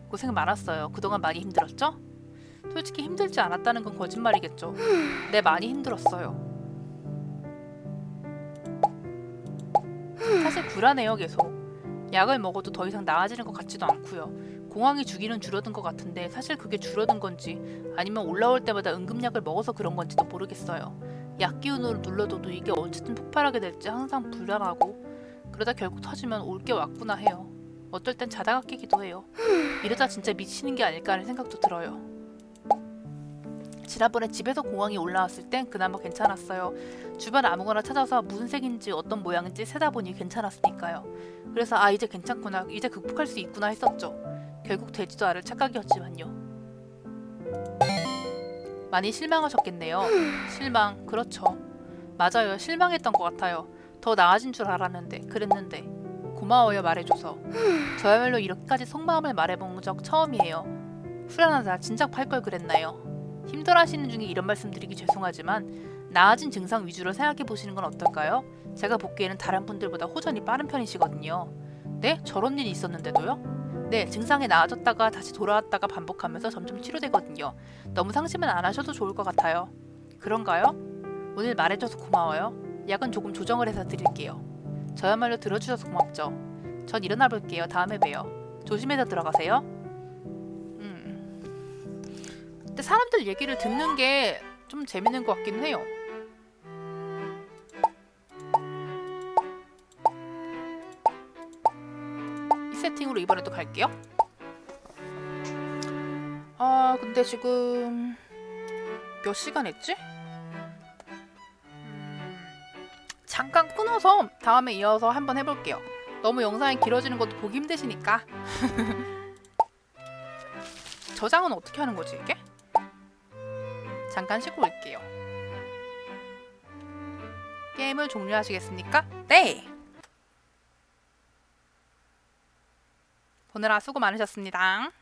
고생 많았어요. 그동안 많이 힘들었죠? 솔직히 힘들지 않았다는 건 거짓말이겠죠. 네, 많이 힘들었어요. 사실 불안해요, 계속. 약을 먹어도 더 이상 나아지는 것 같지도 않고요. 공황이 주기는 줄어든 것 같은데 사실 그게 줄어든 건지 아니면 올라올 때마다 응급약을 먹어서 그런 건지도 모르겠어요. 약 기운으로 눌러둬도 이게 언제든 폭발하게 될지 항상 불안하고, 그러다 결국 터지면 올 게 왔구나 해요. 어떨 땐 자다가 깨기도 해요. 이러다 진짜 미치는 게 아닐까 하는 생각도 들어요. 지난번에 집에서 공황이 올라왔을 땐 그나마 괜찮았어요. 주변 아무거나 찾아서 무슨 색인지 어떤 모양인지 세다 보니 괜찮았으니까요. 그래서 아, 이제 괜찮구나, 이제 극복할 수 있구나 했었죠. 결국 되지도 않을 착각이었지만요. 많이 실망하셨겠네요. 실망, 그렇죠. 맞아요. 실망했던 것 같아요. 더 나아진 줄 알았는데, 그랬는데. 고마워요, 말해줘서. 저야말로 이렇게까지 속마음을 말해본 적 처음이에요. 후련하다. 진작 팔 걸 그랬나요? 힘들어하시는 중에 이런 말씀드리기 죄송하지만 나아진 증상 위주로 생각해보시는 건 어떨까요? 제가 보기에는 다른 분들보다 호전이 빠른 편이시거든요. 네? 저런 일이 있었는데도요? 네, 증상이 나아졌다가 다시 돌아왔다가 반복하면서 점점 치료되거든요. 너무 상심은 안 하셔도 좋을 것 같아요. 그런가요? 오늘 말해줘서 고마워요. 약은 조금 조정을 해서 드릴게요. 저야말로 들어주셔서 고맙죠. 전 일어나 볼게요. 다음에 봬요. 조심해서 들어가세요. 근데 사람들 얘기를 듣는 게 좀 재밌는 것 같긴 해요. 이 세팅으로 이번에도 갈게요. 아, 근데 지금 몇 시간 했지? 잠깐 끊어서 다음에 이어서 한번 해볼게요. 너무 영상이 길어지는 것도 보기 힘드시니까. 저장은 어떻게 하는 거지 이게? 잠깐 쉬고 올게요. 게임을 종료하시겠습니까? 네! 보느라 수고 많으셨습니다.